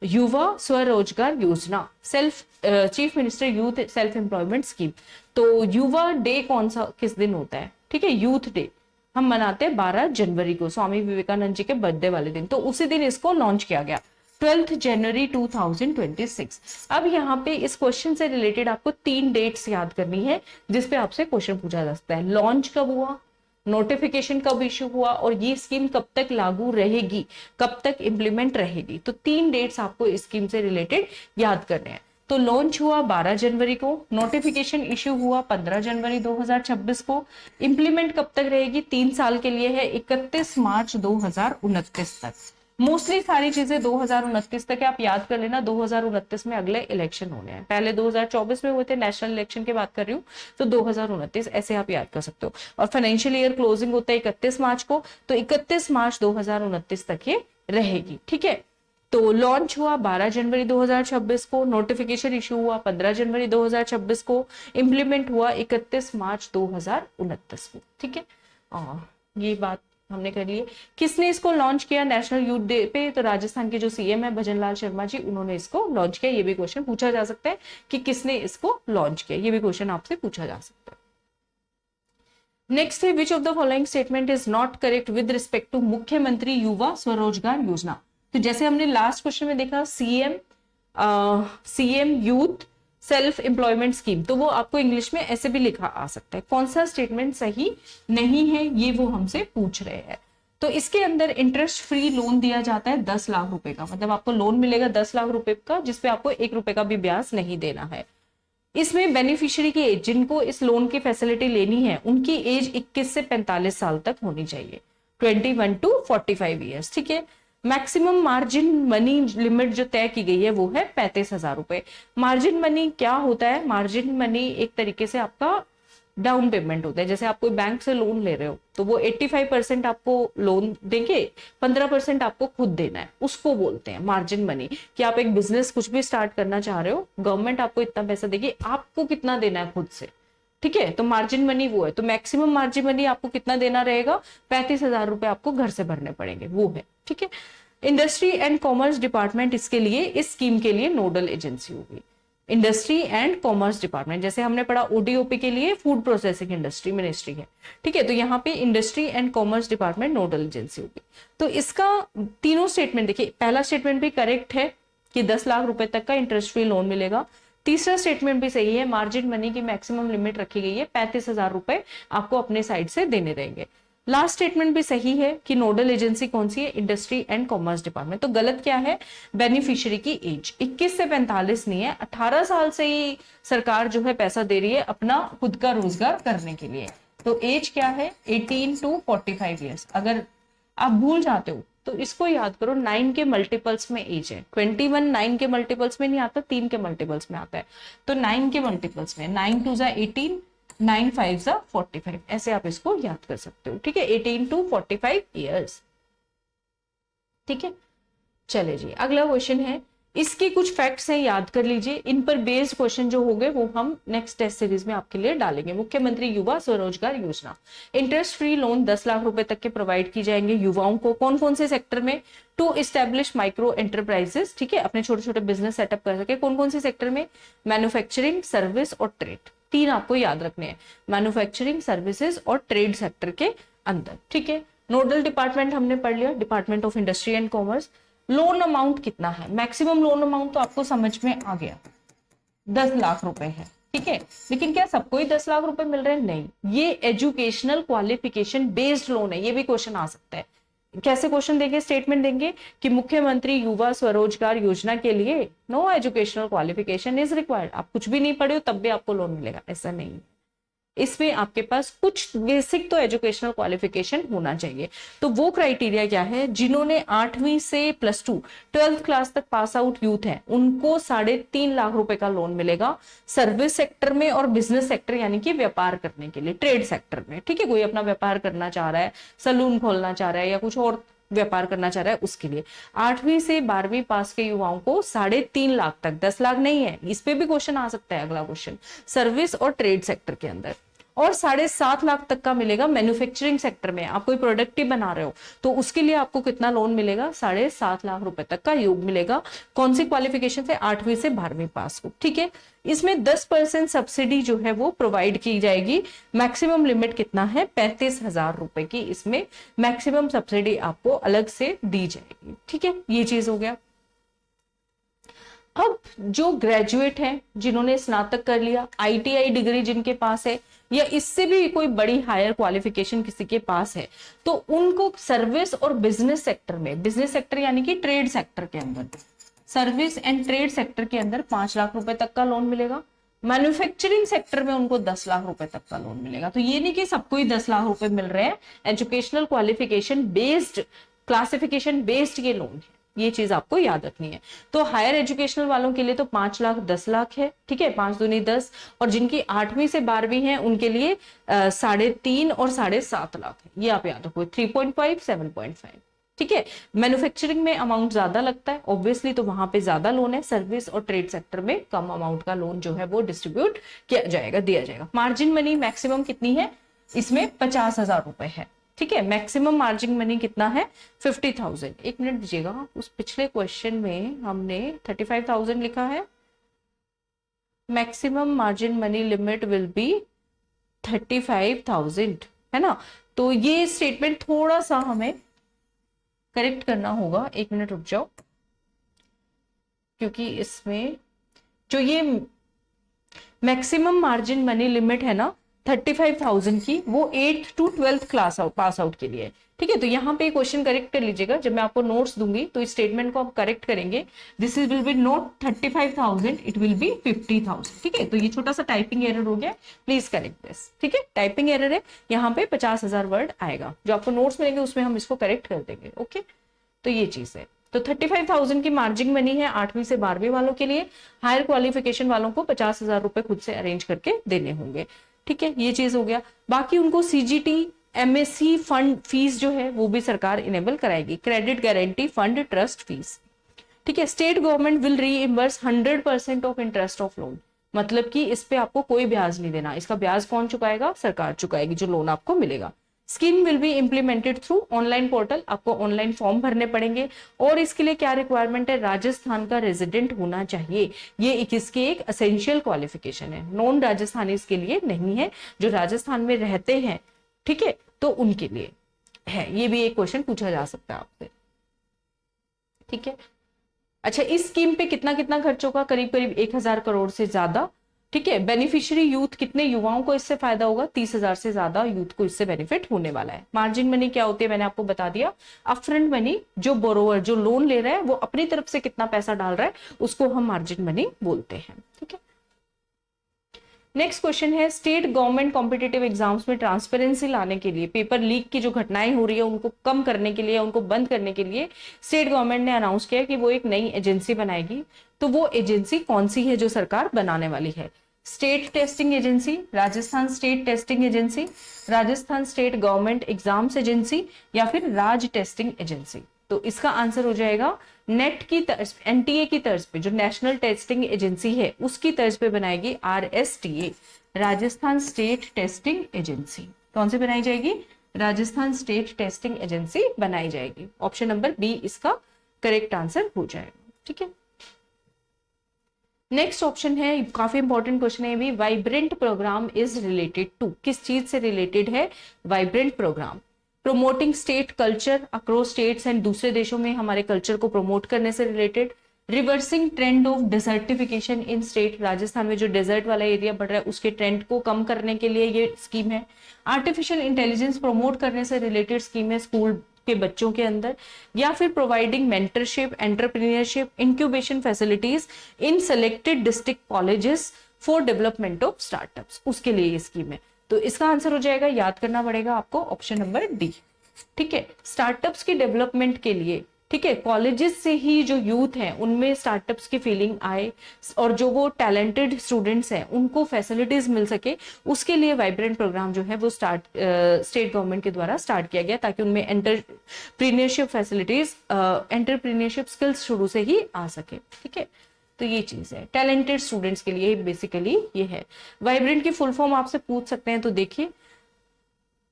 युवा स्वरोजगार योजना, chief minister youth self employment scheme. तो युवा डे कौन सा किस दिन होता है? ठीक है, यूथ डे हम मनाते हैं 12 जनवरी को, स्वामी विवेकानंद जी के बर्थडे वाले दिन, तो उसी दिन इसको लॉन्च किया गया, 12 जनवरी 2026। अब यहाँ पे इस क्वेश्चन से रिलेटेड आपको 3 डेट्स याद करनी है जिसपे आपसे क्वेश्चन पूछा जा सकता है। लॉन्च कब हुआ, नोटिफिकेशन कब इश्यू हुआ, और ये स्कीम कब तक लागू रहेगी, कब तक इंप्लीमेंट रहेगी। तो 3 डेट्स आपको इस स्कीम से रिलेटेड याद करने हैं। तो लॉन्च हुआ 12 जनवरी को, नोटिफिकेशन इश्यू हुआ 15 जनवरी 2026 को, इंप्लीमेंट कब तक रहेगी, 3 साल के लिए है, 31 मार्च 2029 तक। मोस्टली सारी चीजें 2029 तक है, आप याद कर लेना। 2029 में अगले इलेक्शन होने हैं, पहले 2024 में हुए थे, नेशनल इलेक्शन की बात कर रही हूँ, तो 2029 ऐसे आप याद कर सकते हो। और फाइनेंशियल ईयर क्लोजिंग होता है 31 मार्च को, तो 31 मार्च 2029 तक ये रहेगी, ठीक है। तो लॉन्च हुआ 12 जनवरी 2026 को, नोटिफिकेशन इशू हुआ 15 जनवरी 2026 को, इंप्लीमेंट हुआ 31 मार्च 2029 को, ठीक है। ये बात हमने कर ली है। किसने इसको लॉन्च किया नेशनल यूथ डे पे? तो राजस्थान के जो सीएम है भजन लाल शर्मा जी, उन्होंने इसको लॉन्च किया। ये भी क्वेश्चन पूछा जा सकता है कि किसने इसको लॉन्च किया, ये भी क्वेश्चन आपसे पूछा जा सकता है। नेक्स्ट है, which of the following statement is not correct with respect to Mukhyamantri Yuva स्वरोजगार योजना? तो जैसे हमने लास्ट क्वेश्चन में देखा CM youth self employment scheme, तो वो आपको इंग्लिश में ऐसे भी लिखा आ सकता है। कौन सा स्टेटमेंट सही नहीं है ये वो हमसे पूछ रहे हैं। तो इसके अंदर इंटरेस्ट फ्री लोन दिया जाता है 10 लाख रुपए का, मतलब आपको लोन मिलेगा 10 लाख रुपए का, जिसपे आपको 1 रुपए का भी ब्याज नहीं देना है। इसमें बेनिफिशियरी की एज, जिनको इस लोन की फैसिलिटी लेनी है, उनकी एज 21 से 45 साल तक होनी चाहिए, 21 टू 45 ईयर्स, ठीक है। मैक्सिमम मार्जिन मनी लिमिट जो तय की गई है वो है 35,000 रुपए। मार्जिन मनी क्या होता है? मार्जिन मनी एक तरीके से आपका डाउन पेमेंट होता है। जैसे आप कोई बैंक से लोन ले रहे हो तो वो 85% आपको लोन देंगे, 15% आपको खुद देना है, उसको बोलते हैं मार्जिन मनी। कि आप एक बिजनेस कुछ भी स्टार्ट करना चाह रहे हो, गवर्नमेंट आपको इतना पैसा देगी, आपको कितना देना है खुद से, ठीक है। तो मार्जिन मनी वो है। तो मैक्सिमम मार्जिन मनी आपको कितना देना रहेगा? 35,000 रुपए आपको घर से भरने पड़ेंगे, वो है, ठीक है। इंडस्ट्री एंड कॉमर्स डिपार्टमेंट इसके लिए, इस स्कीम के लिए नोडल एजेंसी होगी। इंडस्ट्री एंड कॉमर्स डिपार्टमेंट, जैसे हमने पढ़ा ओडीओपी के लिए फूड प्रोसेसिंग इंडस्ट्री मिनिस्ट्री है, ठीक है। तो यहाँ पे industry and commerce department nodal agency होगी। तो इसका तीनों स्टेटमेंट देखिए, पहला स्टेटमेंट भी करेक्ट है कि 10 लाख रुपए तक का इंटरेस्ट फ्री लोन मिलेगा। तीसरा स्टेटमेंट भी सही है, मार्जिन मनी की मैक्सिमम लिमिट रखी गई है, 35,000 रुपए आपको अपने साइड से देने रहेंगे। लास्ट स्टेटमेंट भी सही है कि नोडल एजेंसी कौन सी है? Industry and commerce department. तो गलत क्या है? बेनिफिशियरी की एज 21 से 45 नहीं है, 18 साल से ही सरकार जो है पैसा दे रही है अपना खुद का रोजगार करने के लिए। तो एज क्या है? 18 टू 45 ईयर्स। अगर आप भूल जाते हो तो इसको याद करो, 9 के मल्टीपल्स में एज है। 21 9 के मल्टीपल्स में नहीं आता, 3 के मल्टीपल्स में आता है। तो 9 के मल्टीपल्स में 9 2 जा 18, 9 5 जा 45, ऐसे आप इसको याद कर सकते हो, ठीक है। 18 टू 45 ईयर्स, ठीक है। चले जी, अगला क्वेश्चन है, इसके कुछ फैक्ट्स हैं, याद कर लीजिए। इन पर बेस्ड क्वेश्चन जो होंगे वो हम नेक्स्ट टेस्ट सीरीज में आपके लिए डालेंगे। मुख्यमंत्री युवा स्वरोजगार योजना, इंटरेस्ट फ्री लोन 10 लाख रुपए तक के प्रोवाइड की जाएंगे युवाओं को। कौन कौन से सेक्टर में? टू इस्टेब्लिश माइक्रो एंटरप्राइजेस, ठीक है, अपने छोटे छोटे बिजनेस सेटअप कर सके। कौन कौन से सेक्टर में? मैन्युफैक्चरिंग, सर्विस और ट्रेड। 3 आपको याद रखने हैं, मैन्युफैक्चरिंग, सर्विसेज और ट्रेड सेक्टर के अंदर, ठीक है। नोडल डिपार्टमेंट हमने पढ़ लिया, department of industry and commerce. Loan amount कितना है? मैक्सिमम लोन अमाउंट तो आपको समझ में आ गया, 10 लाख रुपए है, ठीक है। लेकिन क्या सबको ही 10 लाख रुपए मिल रहे हैं? नहीं, ये एजुकेशनल क्वालिफिकेशन बेस्ड लोन है। ये भी क्वेश्चन आ सकता है। कैसे क्वेश्चन देंगे? स्टेटमेंट देंगे कि मुख्यमंत्री युवा स्वरोजगार योजना के लिए no educational qualification is required. आप कुछ भी नहीं पढ़े हो तब भी आपको लोन मिलेगा, ऐसा नहीं है। इसमें आपके पास कुछ बेसिक तो एजुकेशनल क्वालिफिकेशन होना चाहिए। तो वो क्राइटेरिया क्या है? जिन्होंने 8वीं से +2 12th क्लास तक पास आउट यूथ है, उनको 3.5 लाख रुपए का लोन मिलेगा सर्विस सेक्टर में और बिजनेस सेक्टर, यानी कि व्यापार करने के लिए, ट्रेड सेक्टर में, ठीक है। कोई अपना व्यापार करना चाह रहा है, सलून खोलना चाह रहा है या कुछ और व्यापार करना चाह रहा है, उसके लिए 8वीं से 12वीं पास के युवाओं को 3.5 लाख तक, 10 लाख नहीं है। इस पे भी क्वेश्चन आ सकता है, अगला क्वेश्चन, सर्विस और ट्रेड सेक्टर के अंदर। और 7.5 लाख तक का मिलेगा मैन्युफैक्चरिंग सेक्टर में। आप कोई प्रोडक्ट ही बना रहे हो तो उसके लिए आपको कितना लोन मिलेगा? 7.5 लाख रुपए तक का योग मिलेगा। कौन सी क्वालिफिकेशन से? 8वीं से 12वीं पास को, ठीक है। इसमें 10% सब्सिडी जो है वो प्रोवाइड की जाएगी। मैक्सिमम लिमिट कितना है? 35,000 रुपए की इसमें मैक्सिमम सब्सिडी आपको अलग से दी जाएगी, ठीक है। ये चीज हो गया। अब जो ग्रेजुएट हैं, जिन्होंने स्नातक कर लिया, आईटीआई डिग्री जिनके पास है या इससे भी कोई बड़ी हायर क्वालिफिकेशन किसी के पास है, तो उनको सर्विस और बिजनेस सेक्टर में, बिजनेस सेक्टर यानी कि ट्रेड सेक्टर के अंदर, सर्विस एंड ट्रेड सेक्टर के अंदर 5 लाख रुपए तक का लोन मिलेगा। मैन्युफैक्चरिंग सेक्टर में उनको 10 लाख रुपए तक का लोन मिलेगा। तो ये नहीं कि सबको ही 10 लाख रुपए मिल रहे हैं, educational qualification based classification based ये लोन है, ये चीज आपको याद रखनी है। तो हायर एजुकेशनल वालों के लिए तो 5 लाख 10 लाख है, ठीक है, 5 दूनी 10, और जिनकी 8वीं से 12वीं है उनके लिए 3.5 और 7.5 लाख है, ये आप याद रखो, 3.5 7.5, ठीक है। मैन्युफैक्चरिंग में अमाउंट ज्यादा लगता है ऑब्वियसली, तो वहां पे ज्यादा लोन है। सर्विस और ट्रेड सेक्टर में कम अमाउंट का लोन जो है वो डिस्ट्रीब्यूट किया जाएगा, दिया जाएगा। मार्जिन मनी मैक्सिमम कितनी है इसमें, 50,000 रुपए है, ठीक है। मैक्सिमम मार्जिन मनी कितना है, 50,000। एक मिनट दीजिएगा, उस पिछले क्वेश्चन में हमने 35,000 लिखा है, maximum margin money limit will be 35,000, है ना। तो ये स्टेटमेंट थोड़ा सा हमें करेक्ट करना होगा, एक मिनट रुक जाओ, क्योंकि इसमें जो ये मैक्सिमम मार्जिन मनी लिमिट है ना 35,000 की, वो 8th to 12th class pass out के लिए, ठीक है। तो यहाँ पे क्वेश्चन करेक्ट कर लीजिएगा, जब मैं आपको नोट्स दूंगी तो इस स्टेटमेंट को आप करेक्ट करेंगे। This is will be not 35,000, it will be 50,000, ठीक है। तो ये छोटा सा टाइपिंग एरर हो गया, प्लीज करेक्ट दिस, ठीक है। टाइपिंग एरर है, यहाँ पे 50,000 वर्ड आएगा, जो आपको नोट्स मिलेंगे उसमें हम इसको करेक्ट कर देंगे, ओके। तो ये चीज है, तो 35,000 की मार्जिन मनी है 8वीं से 12वीं वालों के लिए। हायर क्वालिफिकेशन वालों को 50,000 रुपए खुद से अरेंज करके देने होंगे, ठीक है। ये चीज हो गया। बाकी उनको सीजीटी एमएससी फंड फीस जो है वो भी सरकार इनेबल कराएगी, credit guarantee fund trust fees, ठीक है। State government will reimburse 100% of interest of loan, मतलब कि इस पे आपको कोई ब्याज नहीं देना, इसका ब्याज कौन चुकाएगा, सरकार चुकाएगी जो लोन आपको मिलेगा। Scheme will be implemented through online portal, आपको ऑनलाइन फॉर्म भरने पड़ेंगे, और इसके लिए क्या रिक्वायरमेंट है, राजस्थान का रेजिडेंट होना चाहिए, ये इसकी एक एसेंशियल क्वालिफिकेशन है। नॉन राजस्थानी इसके लिए नहीं है, जो राजस्थान में रहते हैं, ठीक है, तो उनके लिए है। ये भी एक क्वेश्चन पूछा जा सकता है आपसे, ठीक है। अच्छा, इस स्कीम पे कितना कितना खर्च होगा, करीब करीब 1,000 करोड़ से ज्यादा, ठीक है। बेनिफिशियरी यूथ, कितने युवाओं को इससे फायदा होगा, 30,000 से ज्यादा यूथ को इससे बेनिफिट होने वाला है। मार्जिन मनी क्या होती है मैंने आपको बता दिया, अपफ्रंट मनी, जो बोरोवर जो लोन ले रहा है वो अपनी तरफ से कितना पैसा डाल रहा है उसको हम मार्जिन मनी बोलते हैं, ठीक है। नेक्स्ट क्वेश्चन है, स्टेट गवर्नमेंट कॉम्पिटिटिव एग्जाम्स में ट्रांसपेरेंसी लाने के लिए, पेपर लीक की जो घटनाएं हो रही है उनको कम करने के लिए, उनको बंद करने के लिए स्टेट गवर्नमेंट ने अनाउंस किया कि वो एक नई एजेंसी बनाएगी। तो वो एजेंसी कौन सी है जो सरकार बनाने वाली है, state testing agency, Rajasthan state testing agency, Rajasthan state government exams agency, या फिर राज टेस्टिंग एजेंसी। तो इसका आंसर हो जाएगा नेट की तर्ज, एनटीए की तर्ज पे, जो नेशनल टेस्टिंग एजेंसी है उसकी तर्ज पे बनाएगी आरएसटीए, राजस्थान स्टेट टेस्टिंग एजेंसी। कौन सी बनाई जाएगी, राजस्थान स्टेट टेस्टिंग एजेंसी बनाई जाएगी। ऑप्शन नंबर बी इसका करेक्ट आंसर हो जाएगा, ठीक है। नेक्स्ट ऑप्शन है, काफी इंपॉर्टेंट क्वेश्चन है भी, vibrant programme is related to, किस चीज से रिलेटेड है vibrant programme, promoting state culture across states and दूसरे देशों में हमारे कल्चर को प्रमोट करने से related, reversing trend of desertification in state, Rajasthan में जो डेजर्ट वाला एरिया बढ़ रहा है उसके ट्रेंड को कम करने के लिए ये स्कीम है, आर्टिफिशियल इंटेलिजेंस प्रमोट करने से रिलेटेड स्कीम है स्कूल के बच्चों के अंदर, या फिर providing mentorship, entrepreneurship, incubation facilities in selected district colleges for development of startups, उसके लिए ये स्कीम है। तो इसका आंसर हो जाएगा, याद करना पड़ेगा आपको, ऑप्शन नंबर डी, ठीक है। स्टार्टअप्स की डेवलपमेंट के लिए, ठीक है, कॉलेजेस से ही जो यूथ है उनमें स्टार्टअप्स की फीलिंग आए, और जो वो टैलेंटेड स्टूडेंट्स हैं उनको फैसिलिटीज मिल सके, उसके लिए वाइब्रेंट प्रोग्राम जो है वो स्टेट गवर्नमेंट के द्वारा स्टार्ट किया गया, ताकि उनमें एंटरप्रीनियरशिप फैसिलिटीज, एंटरप्रीनियरशिप स्किल्स शुरू से ही आ सके, ठीक है। तो ये चीज है, टैलेंटेड स्टूडेंट्स के लिए बेसिकली ये है। वाइब्रेंट की फुल फॉर्म आपसे पूछ सकते हैं, तो देखिए,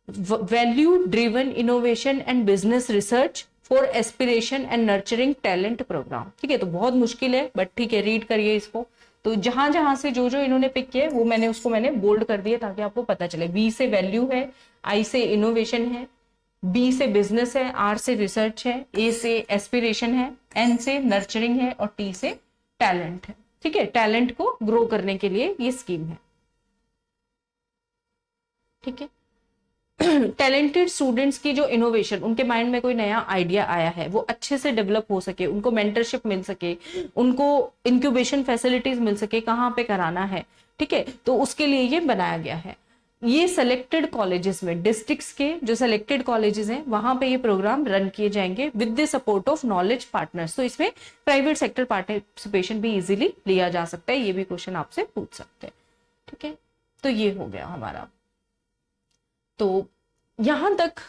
value driven innovation and business research for aspiration and nurturing talent programme, ठीक है। तो बहुत मुश्किल है बट ठीक है, रीड करिए इसको। तो जहां जहां से जो जो इन्होंने पिक किया वो मैंने बोल्ड कर दिया ताकि आपको पता चले। बी से वैल्यू है, आई से इनोवेशन है, बी से बिजनेस है, आर से रिसर्च है, ए से एस्पिरेशन है, एन से नर्चरिंग है, और टी से टैलेंट है, ठीक है। टैलेंट को ग्रो करने के लिए ये स्कीम है, ठीक है। टैलेंटेड स्टूडेंट्स की जो इनोवेशन, उनके माइंड में कोई नया आइडिया आया है, वो अच्छे से डेवलप हो सके, उनको मेंटरशिप मिल सके, उनको इंक्यूबेशन फैसिलिटीज मिल सके, कहाँ पे कराना है, ठीक है। तो उसके लिए ये बनाया गया है। ये सेलेक्टेड कॉलेजेस में, डिस्ट्रिक्ट्स के जो सेलेक्टेड कॉलेजेस हैं वहां पे ये प्रोग्राम रन किए जाएंगे with the support of knowledge partners. तो इसमें प्राइवेट सेक्टर पार्टिसिपेशन भी इजीली लिया जा सकता है, ये भी क्वेश्चन आपसे पूछ सकते हैं। ठीक है, तो ये हो गया हमारा। तो यहां तक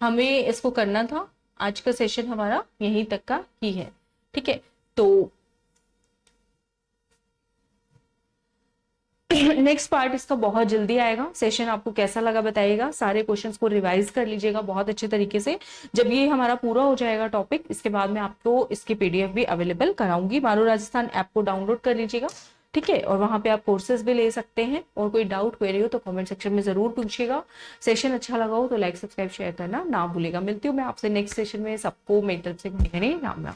हमें इसको करना था, आज का सेशन हमारा यहीं तक का ही है। ठीक है, तो नेक्स्ट पार्ट इसका बहुत जल्दी आएगा। सेशन आपको कैसा लगा बताइएगा, सारे क्वेश्चंस को रिवाइज कर लीजिएगा बहुत अच्छे तरीके से। जब ये हमारा पूरा हो जाएगा टॉपिक, इसके बाद मैं आपको इसकी पीडीएफ भी अवेलेबल कराऊंगी। मारू राजस्थान ऐप को डाउनलोड कर लीजिएगा, ठीक है, और वहां पे आप कोर्सेज भी ले सकते हैं। और कोई डाउट क्वेरी हो तो कमेंट सेक्शन में जरूर पूछिएगा। सेशन अच्छा लगा हो तो लाइक सब्सक्राइब शेयर करना ना भूलेगा। मिलती हूँ मैं आपसे नेक्स्ट सेशन में, सबको मेरी तरफ से राम राम।